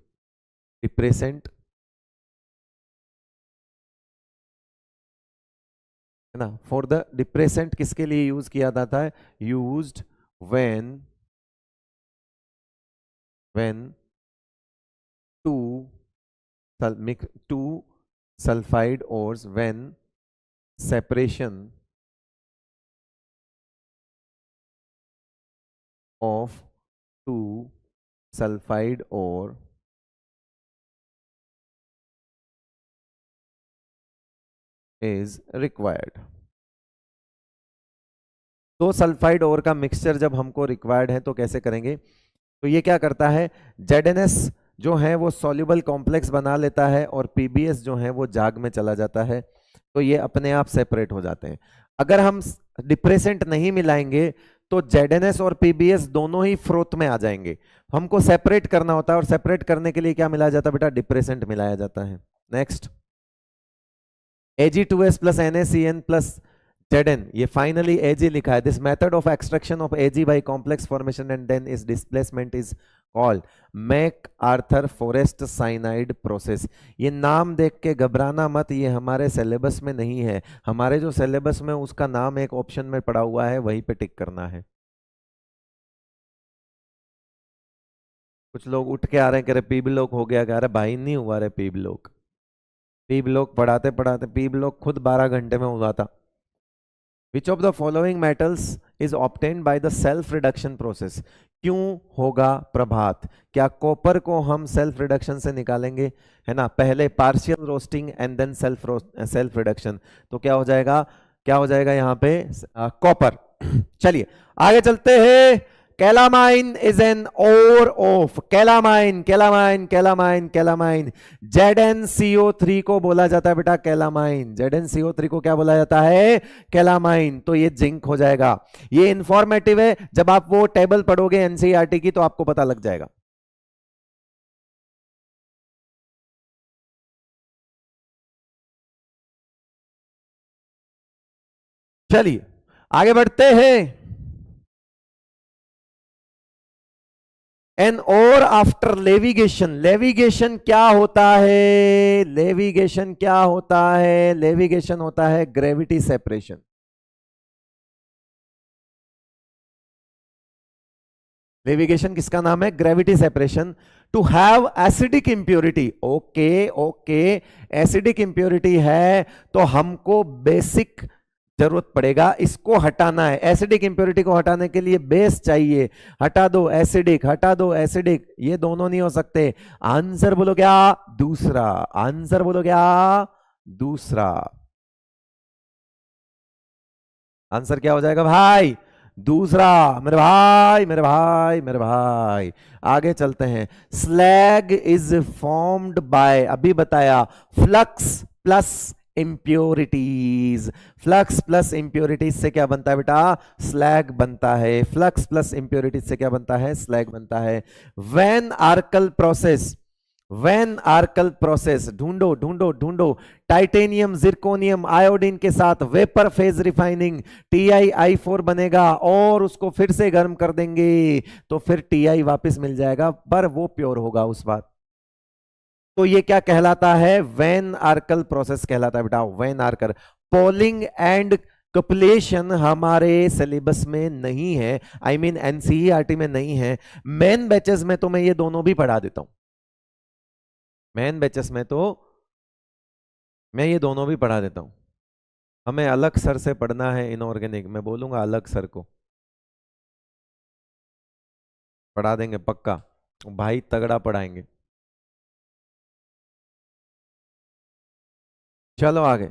depressant है ना। फॉर द डिप्रेसेंट किसके लिए यूज किया जाता है? Used when when two two sulphide ores, when separation of two sulfide ore is required। दो सल्फाइड ओर का मिक्सचर जब हमको रिक्वायर्ड है तो कैसे करेंगे? तो ये क्या करता है? ZnS जो है वो सॉल्युबल कॉम्प्लेक्स बना लेता है और PbS जो है वो जाग में चला जाता है। तो ये अपने आप सेपरेट हो जाते हैं। अगर हम डिप्रेसेंट नहीं मिलाएंगे तो ZnS और PbS दोनों ही फ्रोथ में आ जाएंगे। हमको सेपरेट करना होता है, और सेपरेट करने के लिए क्या मिलाया जाता है बेटा? डिप्रेसेंट मिलाया जाता है। Next, Ag2S plus NaCN plus Zn, ये फाइनली Ag लिखा है. This method of extraction of Ag by complex formation and then is displacement is called MacArthur forest cyanide process. ये नाम देख के घबराना मत, ये हमारे सिलेबस में नहीं है. हमारे जो सिलेबस में उसका नाम एक ऑप्शन में पड़ा हुआ है, वहीं पे टिक करना है. कुछ लोग उठ के आ रहे हैं, कह रहे पी ब्लॉक हो गया. कह रहे भाई नहीं हुआ रे पी ब्लॉक. पी ब्लॉक पढ़ाते पढ़ाते पी ब्लॉक खुद 12 घंटे में हुआ था. Which of the following metals is obtained by the self reduction process. क्यों होगा प्रभात? क्या कॉपर को हम सेल्फ रिडक्शन से निकालेंगे? है ना, पहले partial roasting and then self reduction. तो क्या हो जाएगा, क्या हो जाएगा यहाँ पे? कॉपर. चलिए आगे चलते हैं. Calamine is an ore of. Calamine calamine calamine calamine. ZnCO3 को बोला जाता है बेटा कैलामाइन. ZnCO3 को क्या बोला जाता है? कैलामाइन. तो ये जिंक हो जाएगा. ये इंफॉर्मेटिव है, जब आप वो टेबल पढ़ोगे एनसीईआरटी की तो आपको पता लग जाएगा. चलिए आगे बढ़ते हैं. एन और आफ्टर लेविगेशन. लेविगेशन क्या होता है? लेविगेशन क्या होता है? लेविगेशन होता है ग्रेविटी सेपरेशन. लेविगेशन किसका नाम है? Gravity separation. To have acidic impurity. Okay okay, acidic impurity है तो हमको बेसिक जरूरत पड़ेगा, इसको हटाना है. एसिडिक इंप्योरिटी को हटाने के लिए बेस चाहिए. हटा दो एसिडिक, हटा दो एसिडिक, ये दोनों नहीं हो सकते. आंसर बोलो क्या? दूसरा. आंसर बोलो क्या? दूसरा. आंसर क्या हो जाएगा भाई? दूसरा. मेरे भाई मेरे भाई मेरे भाई, आगे चलते हैं. स्लैग इज फॉर्म्ड बाय, अभी बताया, flux plus impurities. Flux plus impurities से क्या बनता है बेटा? स्लैग बनता है. फ्लक्स प्लस इंप्योरिटीज से क्या बनता है? स्लैग बनता है. व्हेन आर्कल प्रोसेस, व्हेन आर्कल प्रोसेस, ढूंढो ढूंढो ढूंढो. टाइटेनियम जिरकोनियम आयोडीन के साथ वेपर फेज रिफाइनिंग, TiI4 बनेगा और उसको फिर से गर्म कर देंगे तो फिर Ti वापस मिल जाएगा, पर वो प्योर होगा उस बात. तो ये क्या कहलाता है? वेन आर्कल प्रोसेस कहलाता है बेटा. वेन आर्कल. पोलिंग एंड कपलेशन हमारे सिलेबस में नहीं है, आई मीन एनसीईआरटी में नहीं है. मेन बैचेस में तो मैं ये दोनों भी पढ़ा देता हूं. मेन बैचेस में तो मैं ये दोनों भी पढ़ा देता हूं. हमें अलग सर से पढ़ना है इनऑर्गेनिक, मैं बोलूंगा अलग सर को पढ़ा देंगे पक्का भाई, तगड़ा पढ़ाएंगे. चलो आगे.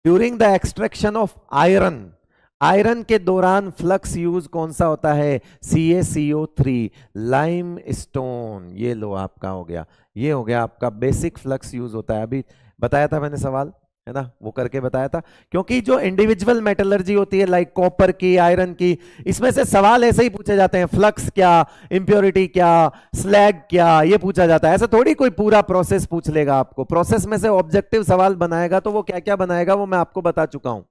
During the extraction of iron, iron के दौरान फ्लक्स यूज कौन सा होता है? CaCO3. लाइम स्टोन, ये लो आपका हो गया. ये हो गया आपका बेसिक फ्लक्स यूज होता है. अभी बताया था मैंने सवाल, है ना, वो करके बताया था. क्योंकि जो इंडिविजुअल मेटलर्जी होती है लाइक कॉपर की, आयरन की, इसमें से सवाल ऐसे ही पूछे जाते हैं. फ्लक्स क्या, इंप्योरिटी क्या, स्लैग क्या, ये पूछा जाता है. ऐसा थोड़ी कोई पूरा प्रोसेस पूछ लेगा आपको. प्रोसेस में से ऑब्जेक्टिव सवाल बनाएगा तो वो क्या क्या बनाएगा वो मैं आपको बता चुका हूं.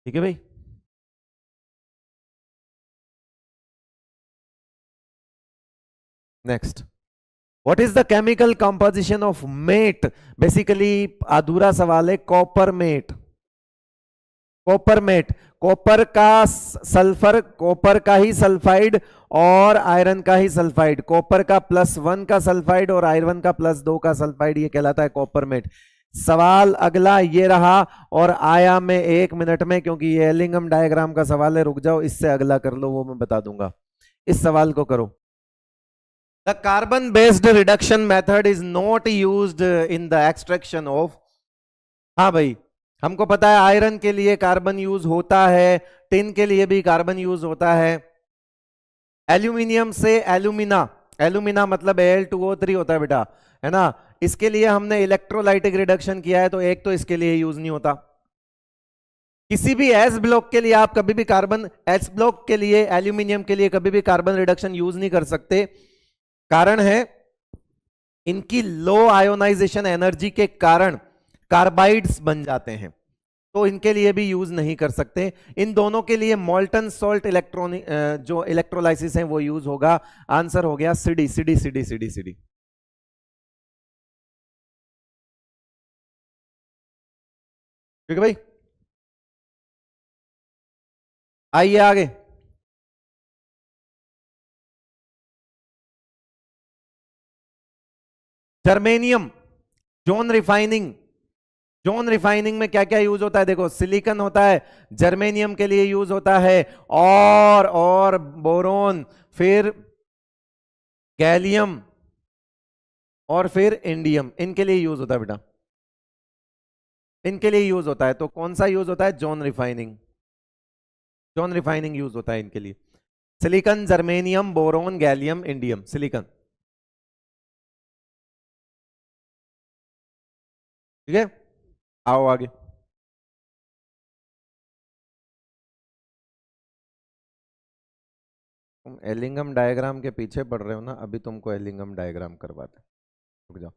ठीक है भाई. Next. What is the chemical composition of matte? Basically अधूरा सवाल है. Copper matte. Copper matte, copper का सल्फर, कॉपर का ही सल्फाइड और आयरन का ही सल्फाइड. कॉपर का +1 का सल्फाइड और आयरन का +2 का सल्फाइड, ये कहलाता है कॉपर मेट. सवाल अगला ये रहा और आया मैं 1 मिनट में, क्योंकि ये एलिंगम डायग्राम का सवाल है. रुक जाओ, इससे अगला कर लो, वो मैं बता दूंगा. इस सवाल को करो. The carbon based reduction method is not used in the extraction of. हाँ भाई, हमको पता है आयरन के लिए कार्बन यूज होता है, टिन के लिए भी कार्बन यूज होता है. एल्यूमिनियम से एल्यूमिना, एल्यूमिना मतलब Al2O3 होता है बेटा, है ना. इसके लिए हमने इलेक्ट्रोलाइटिक रिडक्शन किया है, तो एक तो इसके लिए यूज नहीं होता. किसी भी एस ब्लॉक के लिए आप कभी भी कार्बन, एस ब्लॉक के लिए, एल्यूमिनियम के लिए कभी भी कार्बन रिडक्शन यूज नहीं कर सकते. कारण है इनकी लो आयोनाइजेशन एनर्जी के कारण कार्बाइड्स बन जाते हैं. तो इनके लिए भी यूज नहीं कर सकते। इन दोनों के लिए मोल्टन सॉल्ट इलेक्ट्रॉनिक जो इलेक्ट्रोलाइसिस है वो यूज होगा। आंसर हो गया CD CD CD CD CD. ठीक है भाई, आइए आगे। Germanium zone refining, zone refining में क्या क्या यूज होता है? देखो सिलिकॉन होता है, जर्मेनियम के लिए यूज होता है, और बोरोन, फिर गैलियम, और फिर इंडियम, इनके लिए यूज होता है बेटा, इनके लिए यूज होता है। तो कौन सा यूज होता है? John refining, John refining use होता है इनके लिए। Silicon, germanium, boron, gallium, indium, silicon. ठीक है, आओ आगे। तुम एलिंगम डायग्राम के पीछे पड़ रहे हो ना, अभी तुमको एलिंगम डायग्राम करवाते हैं, रुक जाओ,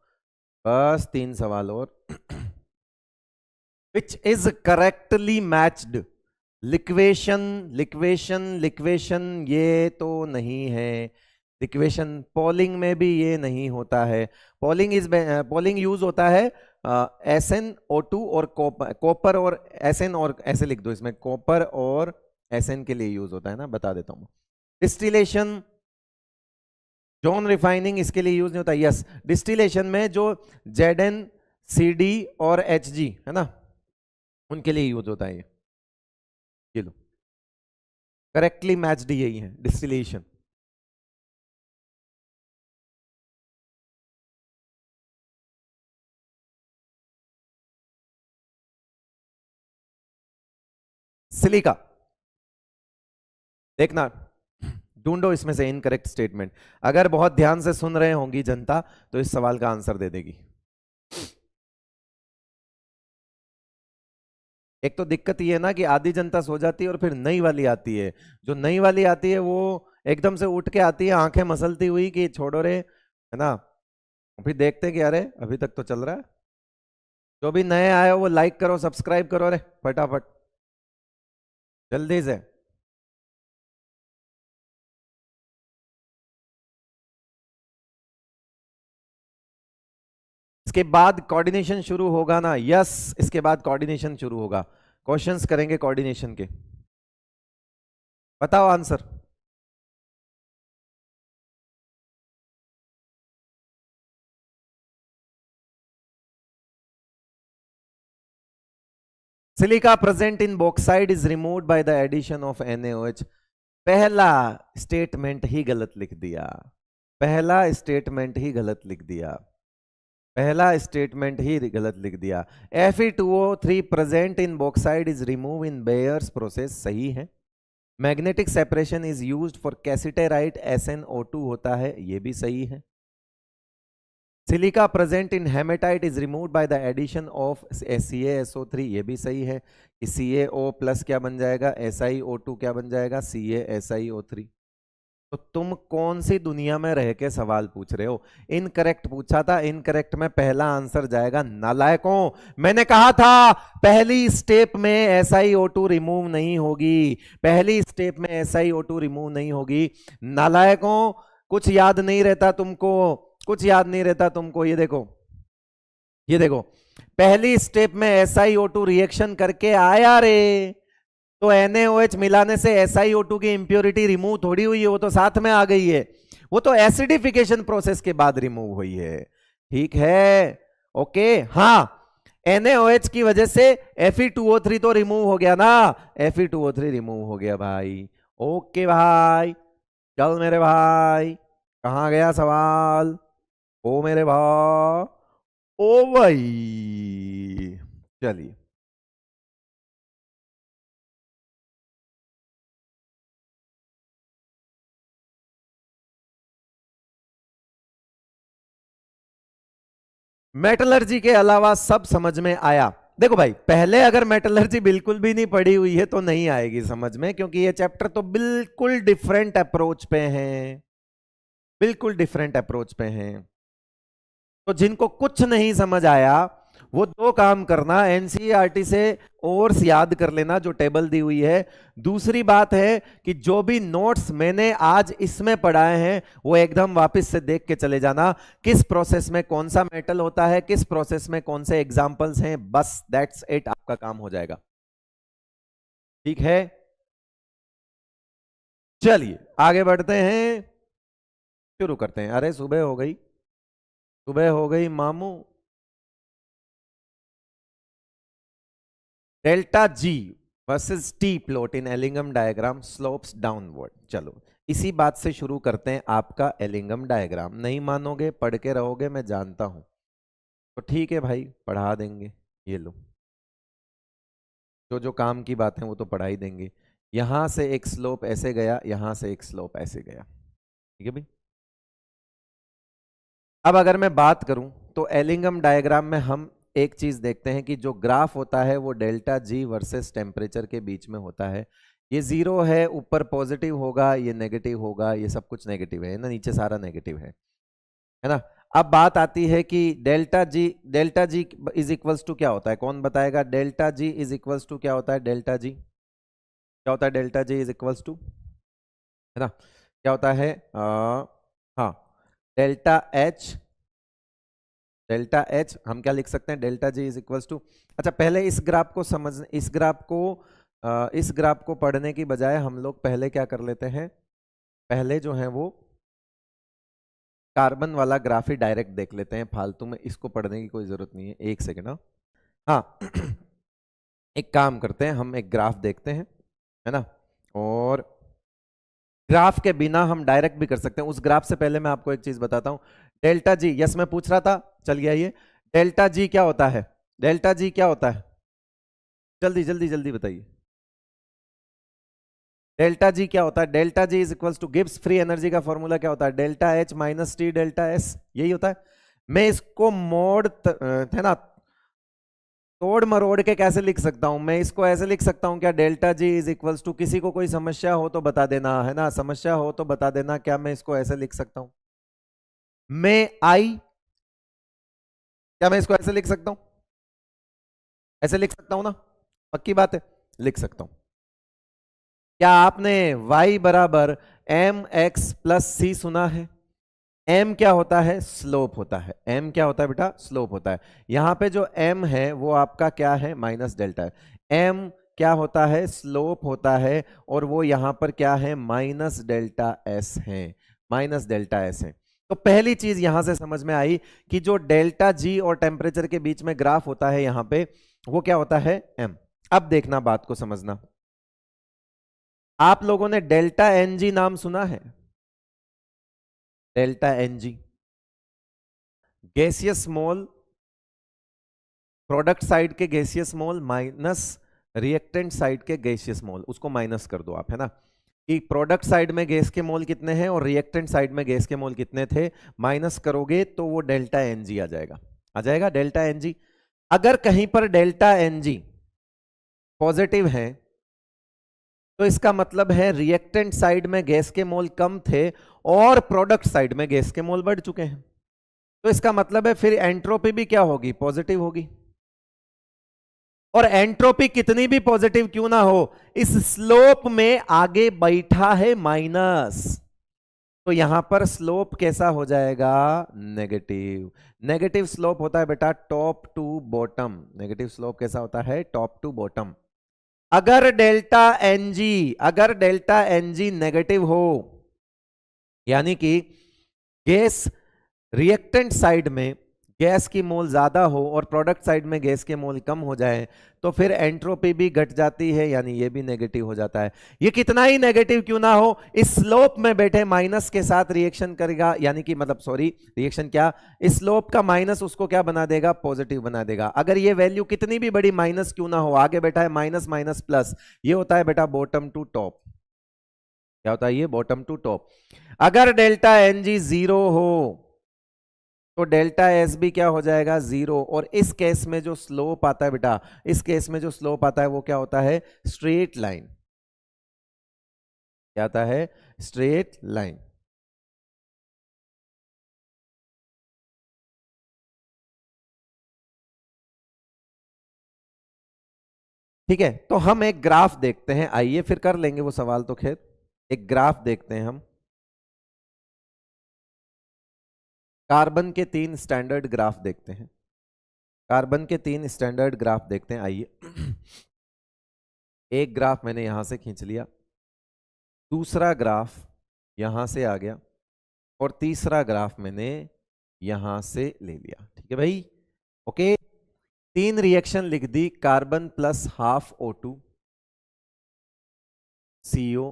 बस 3 सवाल और। Which is correctly matched, liquation liquation liquation, ये तो नहीं है। लिक्वेशन पॉलिंग में भी ये नहीं होता है। पॉलिंग यूज होता है SnO2 और कॉपर और Sn, और ऐसे लिख दो इसमें, कॉपर और Sn के लिए यूज होता है ना, बता देता हूं। डिस्टिलेशन, जॉन रिफाइनिंग इसके लिए यूज नहीं होता। यस, डिस्टिलेशन में जो ZnCd और Hg है ना, उनके लिए यूज होता है ये लो, करेक्टली मैच्ड यही है डिस्टिलेशन। सिलिका, देखना ढूंढो इसमें से इनकरेक्ट स्टेटमेंट। अगर बहुत ध्यान से सुन रहे होंगी जनता तो इस सवाल का आंसर दे देगी। एक तो दिक्कत ये है ना कि आधी जनता सो जाती है और फिर नई वाली आती है। जो नई वाली आती है वो एकदम से उठ के आती है आंखें मसलती हुई कि छोड़ो रे, है ना। फिर देखते कि अरे अभी तक तो चल रहा है। जो भी नए आए हो वो लाइक करो, सब्सक्राइब करो रे फटाफट, जल्दी से। इसके बाद कोऑर्डिनेशन शुरू होगा ना? यस, इसके बाद कोऑर्डिनेशन शुरू होगा, क्वेश्चंस करेंगे कोऑर्डिनेशन के। बताओ answer. Silica present in bauxite is removed by the addition of NaOH। पहला स्टेटमेंट ही गलत लिख दिया, पहला स्टेटमेंट ही गलत लिख दिया, पहला स्टेटमेंट ही गलत लिख दिया। Fe2O3 present in bauxite is remove in Bayer's process, सही है। Magnetic separation is used for cassiterite, SnO2 होता है, ये भी सही है। Silica present in hematite is removed by the addition of CaSO3, ये भी सही है कि CaO प्लस क्या बन जाएगा, SiO2 क्या बन जाएगा, CaSiO3। तो तुम कौन सी दुनिया में रह के सवाल पूछ रहे हो? इनकरेक्ट पूछा था, इनकरेक्ट में पहला आंसर जाएगा। नालायकों, मैंने कहा था पहली स्टेप में SiO2 रिमूव नहीं होगी, पहली स्टेप में SiO2 रिमूव नहीं होगी। नालायकों, कुछ याद नहीं रहता तुमको, कुछ याद नहीं रहता तुमको। ये देखो, ये देखो, पहली स्टेप में SiO2 रिएक्शन करके आया रे, तो NaOH मिलाने से SiO2 की इंप्योरिटी रिमूव थोड़ी हुई है, वो तो साथ में आ गई है, वो तो एसिडिफिकेशन प्रोसेस के बाद रिमूव हुई है। ठीक है, ओके। हाँ, NaOH की वजह से Fe2O3 तो रिमूव हो गया ना, Fe2O3 रिमूव हो गया भाई। ओके भाई, चल मेरे भाई, कहां गया सवाल? ओ मेरे भाई, ओ भाई, चलिए। मेटलर्जी के अलावा सब समझ में आया। देखो भाई, पहले अगर मेटलर्जी बिल्कुल भी नहीं पढ़ी हुई है तो नहीं आएगी समझ में, क्योंकि ये चैप्टर तो बिल्कुल डिफरेंट अप्रोच पे हैं, बिल्कुल डिफरेंट अप्रोच पे हैं। तो जिनको कुछ नहीं समझ आया वो दो काम करना, एनसीईआरटी से और याद कर लेना जो टेबल दी हुई है। दूसरी बात है कि जो भी नोट्स मैंने आज इसमें पढ़ाए हैं वो एकदम वापस से देख के चले जाना, किस प्रोसेस में कौन सा मेटल होता है, किस प्रोसेस में कौन से एग्जांपल्स हैं, बस दैट्स इट, आपका काम हो जाएगा। ठीक है, चलिए आगे बढ़ते हैं, शुरू करते हैं। अरे सुबह हो गई, सुबह हो गई मामू। Delta G versus T plot in Ellingham diagram slopes downward. चलो इसी बात से शुरू करते हैं आपका एलिंगम डायग्राम। नहीं मानोगे, पढ़ के रहोगे, मैं जानता हूं, तो ठीक है भाई, पढ़ा देंगे। ये लो, जो जो काम की बात है वो तो पढ़ा ही देंगे। यहां से एक स्लोप ऐसे गया, यहां से एक स्लोप ऐसे गया, ठीक है भाई। अब अगर मैं बात करूं तो एलिंगम डायग्राम में हम एक चीज देखते हैं कि जो ग्राफ होता है वो डेल्टा जी वर्सेस टेम्परेचर के बीच में होता है। ये जीरो है, ऊपर पॉजिटिव होगा, ये नेगेटिव होगा, ये सब कुछ नेगेटिव है ना, नीचे सारा नेगेटिव है ना। अब बात आती है कि delta ji is equals to क्या होता है, कौन बताएगा? Delta ji is equals to क्या होता है? डेल्टा जी क्या होता है? Delta ji is equals to, है ना, क्या होता है? हाँ, डेल्टा एच, डेल्टा एच हम क्या लिख सकते हैं? Delta ji is equals to, अच्छा पहले इस ग्राफ को समझ, इस ग्राफ को पढ़ने की बजाय हम लोग पहले क्या कर लेते हैं, पहले जो है वो कार्बन वाला ग्राफ ही डायरेक्ट देख लेते हैं, फालतू में इसको पढ़ने की कोई जरूरत नहीं है। एक सेकेंड, हाँ एक काम करते हैं, हम एक ग्राफ देखते हैं, है ना, और ग्राफ के बिना हम डायरेक्ट भी कर सकते हैं। उस ग्राफ से पहले मैं आपको एक चीज बताता हूं, डेल्टा जी, यस मैं पूछ रहा था, चल गया ये। डेल्टा जी क्या होता है? डेल्टा जी क्या होता है? जल्दी जल्दी जल्दी बताइए, डेल्टा जी क्या होता है? Delta ji is equals to Gibbs free energy का फॉर्मूला क्या होता है? Delta H minus T delta S, यही होता है। मैं इसको है ना, तोड़ मरोड़ के कैसे लिख सकता हूं? मैं इसको ऐसे लिख सकता हूं क्या, delta ji is equals to, किसी को कोई समस्या हो तो बता देना, है ना, समस्या हो तो बता देना, क्या मैं इसको ऐसे लिख सकता हूं? मैं आई, क्या मैं इसको ऐसे लिख सकता हूं? ऐसे लिख सकता हूं ना, पक्की बात है, लिख सकता हूं। क्या आपने y बराबर एम एक्स प्लस सी सुना है? m क्या होता है? स्लोप होता है। m क्या होता है बेटा? स्लोप होता है। यहां पे जो m है वो आपका क्या है? माइनस डेल्टा है। m क्या होता है? स्लोप होता है, और वो यहां पर क्या है? माइनस डेल्टा s है, माइनस डेल्टा s है। तो पहली चीज यहां से समझ में आई कि जो डेल्टा जी और टेम्परेचर के बीच में ग्राफ होता है यहां पे, वो क्या होता है? m। अब देखना, बात को समझना, आप लोगों ने डेल्टा एन जी नाम सुना है? डेल्टा एन जी, गैसियस मोल, प्रोडक्ट साइड के gaseous mole minus reactant side के गैसियस मोल, उसको माइनस कर दो आप, है ना, कि प्रोडक्ट साइड में गैस के मोल कितने हैं और रिएक्टेंट साइड में गैस के मोल कितने थे, माइनस करोगे तो वो डेल्टा एन जी आ जाएगा, आ जाएगा डेल्टा एन जी। अगर कहीं पर डेल्टा एन जी पॉजिटिव है तो इसका मतलब है रिएक्टेंट साइड में गैस के मोल कम थे और प्रोडक्ट साइड में गैस के मोल बढ़ चुके हैं। तो इसका मतलब है फिर एंट्रोपी भी क्या होगी? पॉजिटिव होगी। और एंट्रोपी कितनी भी पॉजिटिव क्यों ना हो, इस स्लोप में आगे बैठा है माइनस, तो यहां पर स्लोप कैसा हो जाएगा? नेगेटिव। नेगेटिव स्लोप होता है बेटा top to bottom. Negative slope कैसा होता है? Top to bottom. अगर डेल्टा एन जी नेगेटिव हो, यानी कि गैस रिएक्टेंट साइड में गैस की मोल ज्यादा हो और प्रोडक्ट साइड में गैस के मोल कम हो जाए, तो फिर एंट्रोपी भी घट जाती है, यानी ये भी नेगेटिव हो जाता है। ये कितना ही नेगेटिव क्यों ना हो, इस स्लोप में बैठे माइनस के साथ रिएक्शन करेगा, यानी कि मतलब सॉरी, रिएक्शन क्या, इस स्लोप का माइनस उसको क्या बना देगा? पॉजिटिव बना देगा। अगर ये वैल्यू कितनी भी बड़ी माइनस क्यों ना हो, आगे बैठा है माइनस माइनस प्लस, ये होता है बेटा बॉटम टू टॉप। क्या होता है ये? Bottom to top. अगर डेल्टा एन जी जीरो हो तो डेल्टा एस भी क्या हो जाएगा? जीरो। और इस केस में जो स्लोप आता है बेटा, इस केस में जो स्लोप आता है वो क्या होता है? Straight line. क्या आता है? Straight line. ठीक है, तो हम एक ग्राफ देखते हैं, आइए फिर कर लेंगे वो सवाल तो खैर। एक ग्राफ देखते हैं हम, कार्बन के 3 स्टैंडर्ड ग्राफ देखते हैं। कार्बन के 3 स्टैंडर्ड ग्राफ देखते हैं, आइए। एक ग्राफ मैंने यहां से खींच लिया, दूसरा ग्राफ यहां से आ गया, और तीसरा ग्राफ मैंने यहां से ले लिया। ठीक है भाई, ओके। 3 रिएक्शन लिख दी, carbon plus half O2 CO,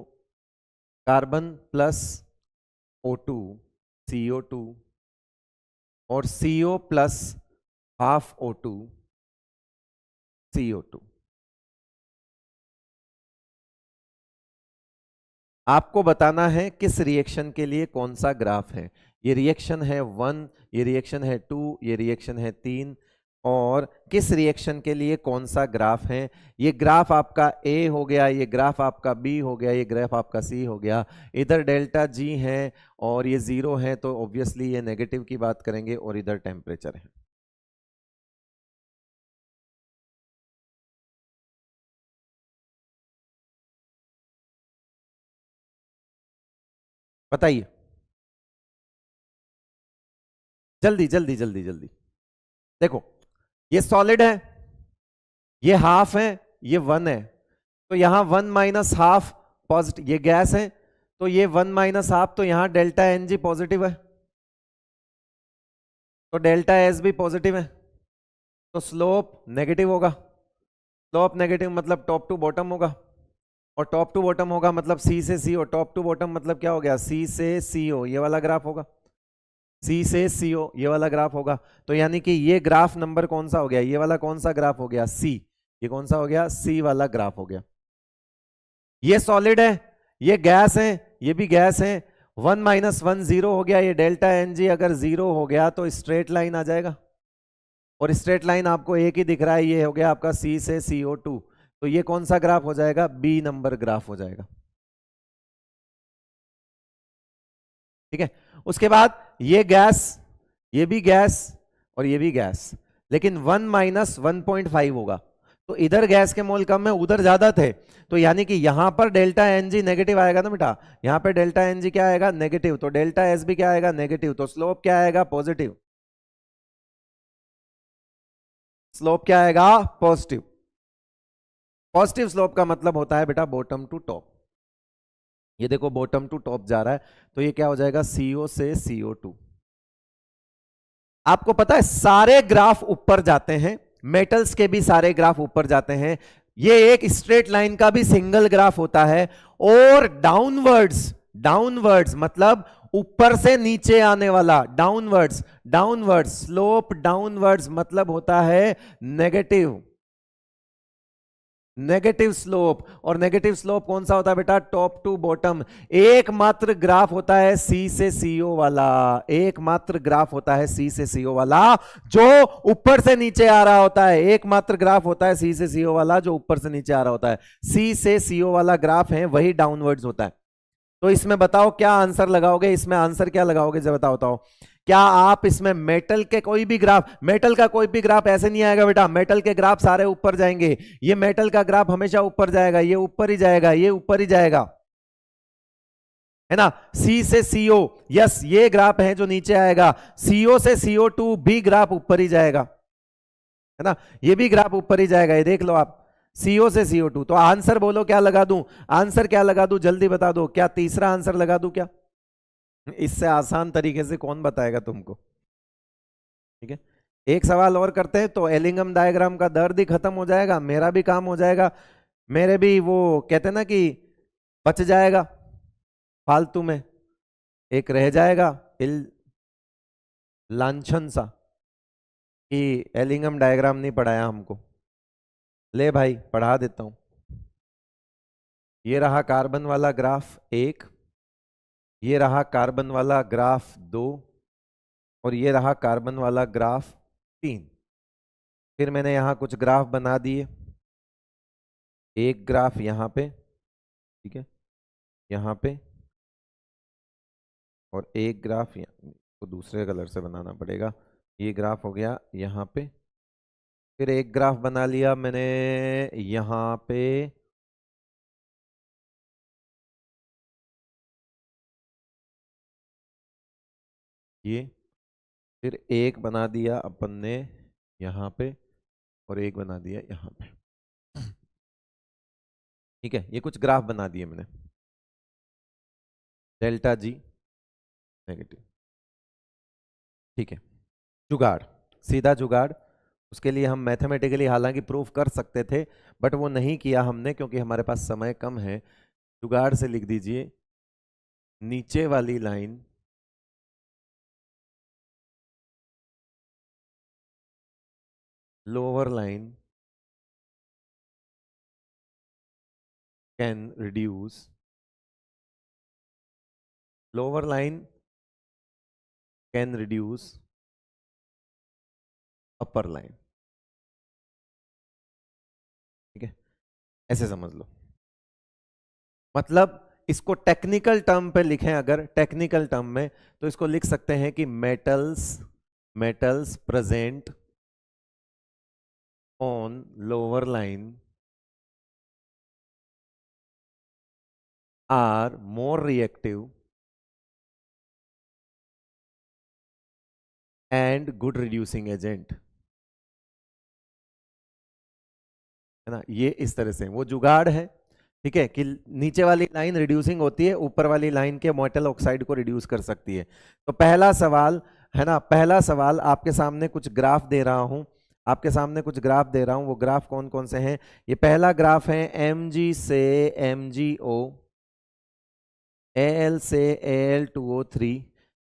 carbon plus O2 CO2, और CO plus half O2 CO2। आपको बताना है किस रिएक्शन के लिए कौन सा ग्राफ है। ये रिएक्शन है 1, ये रिएक्शन है 2, ये रिएक्शन है 3, और किस रिएक्शन के लिए कौन सा ग्राफ है। ये ग्राफ आपका A हो गया, ये ग्राफ आपका B हो गया, ये ग्राफ आपका C हो गया। इधर डेल्टा G है और ये 0 है, तो ऑब्वियसली ये नेगेटिव की बात करेंगे, और इधर टेम्परेचर है। बताइए जल्दी जल्दी जल्दी जल्दी। देखो, ये सॉलिड है, ये हाफ है, ये 1 है, तो यहां 1 माइनस हाफ पॉजिटिव। ये गैस है, तो ये 1 माइनस हाफ, तो यहां डेल्टा एन जी पॉजिटिव है, तो डेल्टा एस भी पॉजिटिव है, तो स्लोप नेगेटिव होगा। स्लोप नेगेटिव मतलब टॉप टू बॉटम होगा, और टॉप टू बॉटम होगा मतलब सी से सी, और टॉप टू बॉटम मतलब क्या हो गया, सी से सी ओ, ये वाला ग्राफ होगा। सी से सी ओ, ये वाला ग्राफ होगा। तो यानी कि ये ग्राफ नंबर कौन सा हो गया, ये वाला कौन सा ग्राफ हो गया, सी। ये कौन सा हो गया, सी वाला ग्राफ हो गया। ये सॉलिड है, ये गैस है, ये भी गैस है। 1 माइनस 1 0 हो गया, ये डेल्टा एन जी अगर 0 हो गया तो स्ट्रेट लाइन आ जाएगा, और स्ट्रेट लाइन आपको एक ही दिख रहा है, ये हो गया आपका सी से CO2। तो ये कौन सा ग्राफ हो जाएगा, बी नंबर ग्राफ हो जाएगा। ठीक है, उसके बाद ये गैस, ये भी गैस, और ये भी गैस, लेकिन 1 माइनस 1.5 होगा, तो इधर गैस के मोल कम है, उधर ज्यादा थे, तो यानी कि यहां पर डेल्टा एन जी नेगेटिव आएगा ना बेटा। यहां पे डेल्टा एन जी क्या आएगा, नेगेटिव, तो डेल्टा एस भी क्या आएगा, नेगेटिव, तो स्लोप क्या आएगा, पॉजिटिव। स्लोप क्या आएगा, पॉजिटिव। पॉजिटिव स्लोप का मतलब होता है बेटा बॉटम टू टॉप। ये देखो बॉटम टू टॉप जा रहा है, तो ये क्या हो जाएगा, CO से CO2। आपको पता है सारे ग्राफ ऊपर जाते हैं, मेटल्स के भी सारे ग्राफ ऊपर जाते हैं। ये एक स्ट्रेट लाइन का भी सिंगल ग्राफ होता है, और डाउनवर्ड्स, डाउनवर्ड्स मतलब ऊपर से नीचे आने वाला, डाउनवर्ड्स, डाउनवर्ड्स स्लोप डाउनवर्ड्स मतलब होता है नेगेटिव, नेगेटिव स्लोप। और नेगेटिव स्लोप कौन सा होता है बेटा, टॉप टू बॉटम। एकमात्र ग्राफ होता है सी से सीओ वाला, एकमात्र ग्राफ होता है सी से सीओ वाला जो ऊपर से नीचे आ रहा होता है। एकमात्र ग्राफ होता है सी से सीओ वाला जो ऊपर से नीचे आ रहा होता है। सी से सीओ वाला ग्राफ है वही डाउनवर्ड्स होता है। तो इसमें बताओ क्या आंसर लगाओगे, इसमें आंसर क्या लगाओगे, जब बताओ बताओ। क्या आप इसमें मेटल के कोई भी ग्राफ, मेटल का कोई भी ग्राफ ऐसे नहीं आएगा बेटा, मेटल के ग्राफ सारे ऊपर जाएंगे। ये मेटल का ग्राफ हमेशा ऊपर जाएगा, ये ऊपर ही जाएगा, ये ऊपर ही जाएगा, है ना। सी से सीओ, यस ये ग्राफ है जो नीचे आएगा। सीओ से CO2 भी ग्राफ ऊपर ही जाएगा, है ना, ये भी ग्राफ ऊपर ही जाएगा, ये देख लो आप। CO से CO2, तो आंसर बोलो क्या लगा दूं, आंसर क्या लगा दूं, जल्दी बता दो। क्या तीसरा आंसर लगा दूं क्या, इससे आसान तरीके से कौन बताएगा तुमको। ठीक है, एक सवाल और करते हैं तो एलिंगम डायग्राम का दर्द ही खत्म हो जाएगा, मेरा भी काम हो जाएगा। मेरे भी वो कहते ना कि बच जाएगा फालतू में, एक रह जाएगा लांछन सा कि एलिंगम डायग्राम नहीं पढ़ाया हमको। ले भाई पढ़ा देता हूं। ये रहा कार्बन वाला ग्राफ 1, ये रहा कार्बन वाला ग्राफ 2, और ये रहा कार्बन वाला ग्राफ 3। फिर मैंने यहां कुछ ग्राफ बना दिए, एक ग्राफ यहां पे, ठीक है, यहां पे, और एक ग्राफ तो दूसरे कलर से बनाना पड़ेगा। ये ग्राफ हो गया यहां पे, फिर एक ग्राफ बना लिया मैंने यहां पे, ये फिर एक बना दिया अपन ने यहां पे, और एक बना दिया यहां पे। ठीक है, ये कुछ ग्राफ बना दिए मैंने, डेल्टा जी नेगेटिव। ठीक है, जुगाड़, सीधा जुगाड़। उसके लिए हम मैथमेटिकली हालांकि प्रूफ कर सकते थे, बट वो नहीं किया हमने क्योंकि हमारे पास समय कम है। जुगाड़ से लिख दीजिए, नीचे वाली line lower line can reduce, lower line can reduce upper line. ठीक है, ऐसे समझ लो। मतलब इसको टेक्निकल टर्म पे लिखें, अगर टेक्निकल टर्म में, तो इसको लिख सकते हैं कि metals metals present on lower line are more reactive and good reducing agent. है ना, ये इस तरह से वो जुगाड़ है। ठीक है, कि नीचे वाली लाइन रिड्यूसिंग होती है, ऊपर वाली लाइन के मेटल ऑक्साइड को रिड्यूस कर सकती है। तो पहला सवाल है ना, पहला सवाल आपके सामने कुछ ग्राफ दे रहा हूं, आपके सामने कुछ ग्राफ दे रहा हूं। वो ग्राफ कौन कौन से हैं? ये पहला ग्राफ है Mg से MgO, Al से Al2O3।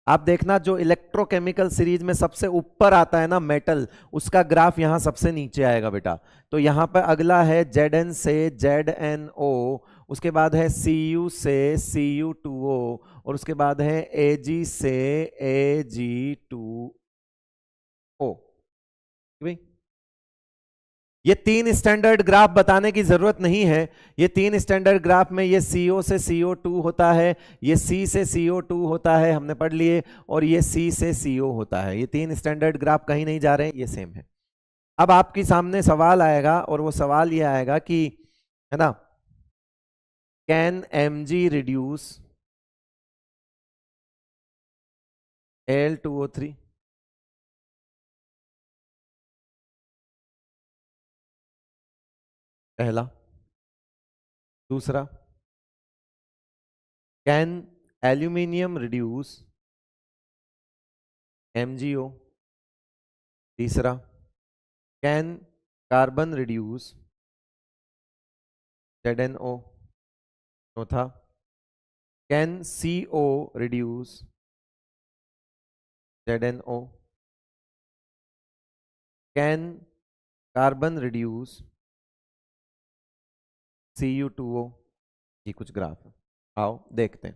आप देखना जो इलेक्ट्रोकेमिकल सीरीज में सबसे ऊपर आता है ना मेटल, उसका ग्राफ यहां सबसे नीचे आएगा बेटा। तो यहां पर अगला है Zn से ZnO, उसके बाद है Cu से Cu2O, और उसके बाद है Ag से Ag2O। भाई ये तीन स्टैंडर्ड ग्राफ बताने की जरूरत नहीं है। ये तीन स्टैंडर्ड ग्राफ में ये CO से CO2 होता है, ये C से CO2 होता है, हमने पढ़ लिए, और ये C से CO होता है। ये तीन स्टैंडर्ड ग्राफ कहीं नहीं जा रहे हैं, ये सेम है। अब आपके सामने सवाल आएगा, और वो सवाल ये आएगा कि, है ना, कैन Mg रिड्यूस Al2O3? पहला। दूसरा, कैन एल्यूमिनियम रिड्यूस MgO? तीसरा, कैन कार्बन रिड्यूस ZnO? चौथा, can CO reduce ZnO? Can carbon reduce Cu2O? ये कुछ ग्राफ है, आओ देखते हैं।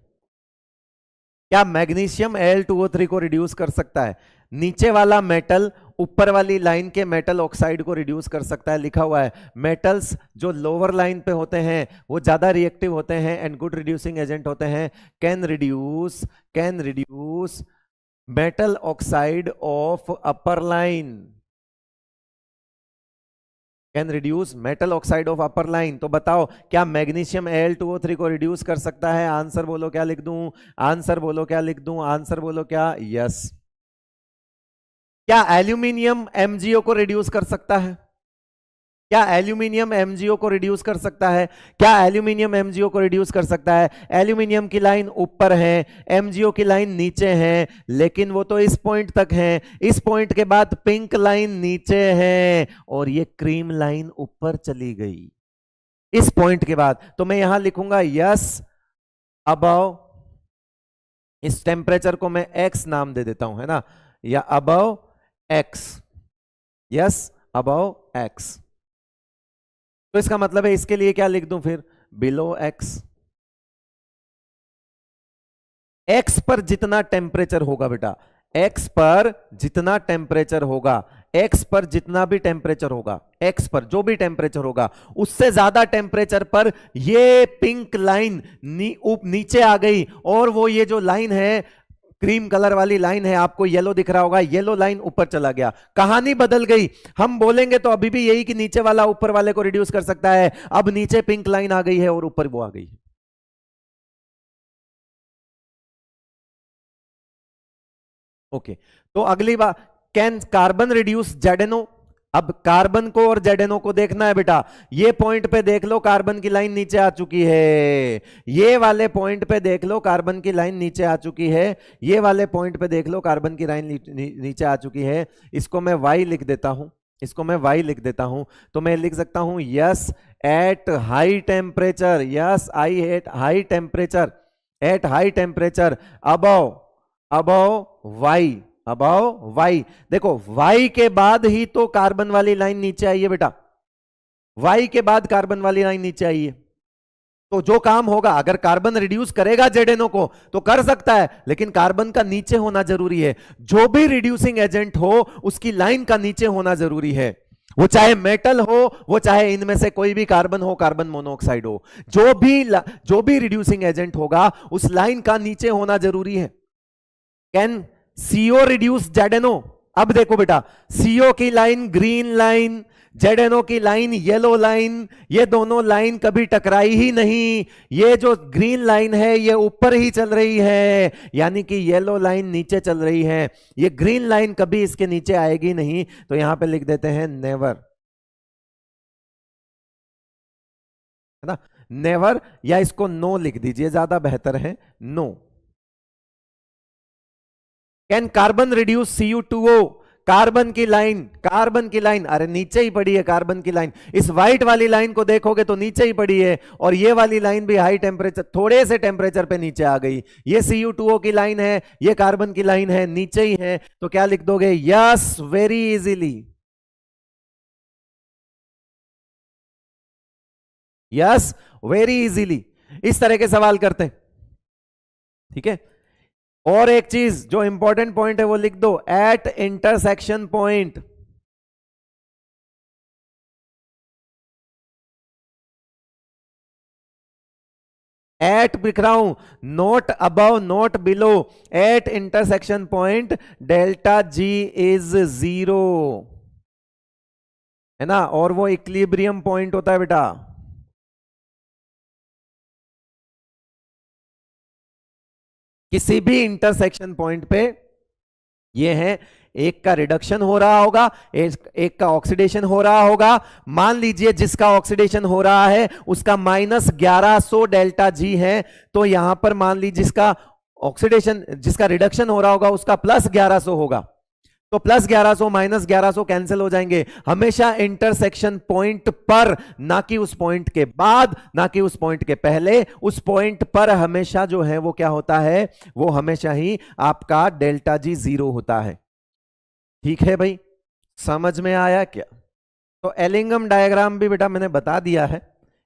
क्या मैग्नीशियम Al2O3 को रिड्यूस कर सकता है? नीचे वाला मेटल ऊपर वाली लाइन के मेटल ऑक्साइड को रिड्यूस कर सकता है, लिखा हुआ है। मेटल्स जो लोअर लाइन पे होते हैं वो ज्यादा रिएक्टिव होते हैं एंड गुड रिड्यूसिंग एजेंट होते हैं। Can reduce metal oxide of upper line, can reduce metal oxide of upper line. तो बताओ क्या मैग्नीशियम Al2O3 को रिड्यूस कर सकता है? आंसर बोलो क्या लिख दूं, आंसर बोलो क्या लिख दूं, आंसर बोलो क्या? यस। क्या एल्यूमिनियम MgO को रिड्यूस कर सकता है? क्या एल्यूमिनियम MgO को रिड्यूस कर सकता है? क्या एल्यूमिनियम MgO को रिड्यूस कर सकता है? एल्यूमिनियम की लाइन ऊपर है, MgO की लाइन नीचे है, लेकिन वो तो इस पॉइंट तक है, इस पॉइंट के बाद पिंक लाइन नीचे है, और ये क्रीम लाइन ऊपर चली गई इस पॉइंट के बाद। तो मैं यहां लिखूंगा यस अबव, इस टेम्परेचर को मैं X नाम दे देता हूं, है ना, या above X, yes above X। तो इसका मतलब है इसके लिए क्या लिख दूं फिर? Below X। X पर जितना टेम्परेचर होगा बेटा, X पर जितना टेम्परेचर होगा, X पर जितना भी टेम्परेचर होगा, X पर जो भी टेम्परेचर होगा, उससे ज्यादा टेम्परेचर पर ये पिंक लाइन नीचे आ गई, और वो ये जो लाइन है क्रीम कलर वाली लाइन है, आपको येलो दिख रहा होगा, येलो लाइन ऊपर चला गया, कहानी बदल गई। हम बोलेंगे तो अभी भी यही कि नीचे वाला ऊपर वाले को रिड्यूस कर सकता है, अब नीचे पिंक लाइन आ गई है और ऊपर वो आ गई है। ओके, तो अगली बार, कैन कार्बन रिड्यूस जेडेनो। अब कार्बन को और जेडेनो को देखना है बेटा, ये पॉइंट पे देख लो कार्बन की लाइन नीचे आ चुकी है, ये वाले पॉइंट पे देख लो कार्बन की लाइन नीचे आ चुकी है, ये वाले पॉइंट पे देख लो कार्बन की लाइन नीचे आ चुकी है। इसको मैं y लिख देता हूं, इसको मैं y लिख देता हूं, तो मैं लिख सकता हूं yes at high temperature, yes I at high temperature, at high temperature above above y, above y। देखो y के बाद ही तो कार्बन वाली लाइन नीचे आई है बेटा, y के बाद कार्बन वाली लाइन नीचे आई है। तो जो काम होगा, अगर कार्बन रिड्यूस करेगा जेडेनो को तो कर सकता है, लेकिन कार्बन का नीचे होना जरूरी है। जो भी रिड्यूसिंग एजेंट हो उसकी लाइन का नीचे होना जरूरी है, वो चाहे मेटल हो, वो चाहे इनमें से कोई भी कार्बन हो, कार्बन मोनोऑक्साइड हो, जो भी रिड्यूसिंग एजेंट होगा उस लाइन का नीचे होना जरूरी है। कैन CO रिड्यूस जेडेनो। अब देखो बेटा, CO की लाइन ग्रीन लाइन, जेडेनो की लाइन येलो लाइन, ये दोनों लाइन कभी टकराई ही नहीं। ये जो ग्रीन लाइन है ये ऊपर ही चल रही है, यानी कि येलो लाइन नीचे चल रही है, ये ग्रीन लाइन कभी इसके नीचे आएगी नहीं। तो यहां पे लिख देते हैं नेवर, है ना, नेवर, या इसको नो लिख दीजिए, ज्यादा बेहतर है no. Can carbon reduce Cu2O। Carbon की लाइन अरे नीचे ही पड़ी है, कार्बन की लाइन, इस व्हाइट वाली लाइन को देखोगे तो नीचे ही पड़ी है, और ये वाली लाइन भी हाई टेम्परेचर, थोड़े से टेम्परेचर पे नीचे आ गई। ये Cu2O की लाइन है, ये कार्बन की लाइन है, नीचे ही है, तो क्या लिख दोगे, yes very easily, yes very easily. इस तरह के सवाल करते हैं, ठीक है। और एक चीज जो इंपॉर्टेंट पॉइंट है वो लिख दो, एट इंटरसेक्शन पॉइंट, एट लिख रहा हूं, not above not below, at intersection point delta ji is 0, है ना, और वो इक्विलिब्रियम पॉइंट होता है बेटा। किसी भी इंटरसेक्शन पॉइंट पे ये है, एक का रिडक्शन हो रहा होगा, एक का ऑक्सीडेशन हो रहा होगा। मान लीजिए जिसका ऑक्सीडेशन हो रहा है उसका -1100 डेल्टा जी है, तो यहां पर मान लीजिए जिसका रिडक्शन हो रहा होगा उसका +1100 होगा, तो +1100 -1100 कैंसिल हो जाएंगे। हमेशा इंटरसेक्शन पॉइंट पर, ना कि उस पॉइंट के बाद, ना कि उस पॉइंट के पहले, उस पॉइंट पर हमेशा जो है वो क्या होता है, वो हमेशा ही आपका डेल्टा जी 0 होता है। ठीक है भाई, समझ में आया क्या? तो एलिंगम डायग्राम भी बेटा मैंने बता दिया है।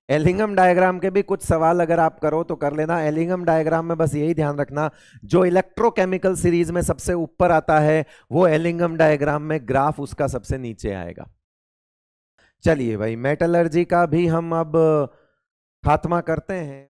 एलिंगम डायग्राम के भी कुछ सवाल अगर आप करो तो कर लेना। एलिंगम डायग्राम में बस यही ध्यान रखना, जो इलेक्ट्रोकेमिकल सीरीज में सबसे ऊपर आता है वो एलिंगम डायग्राम में ग्राफ उसका सबसे नीचे आएगा। चलिए भाई, मेटलर्जी का भी हम अब खात्मा करते हैं।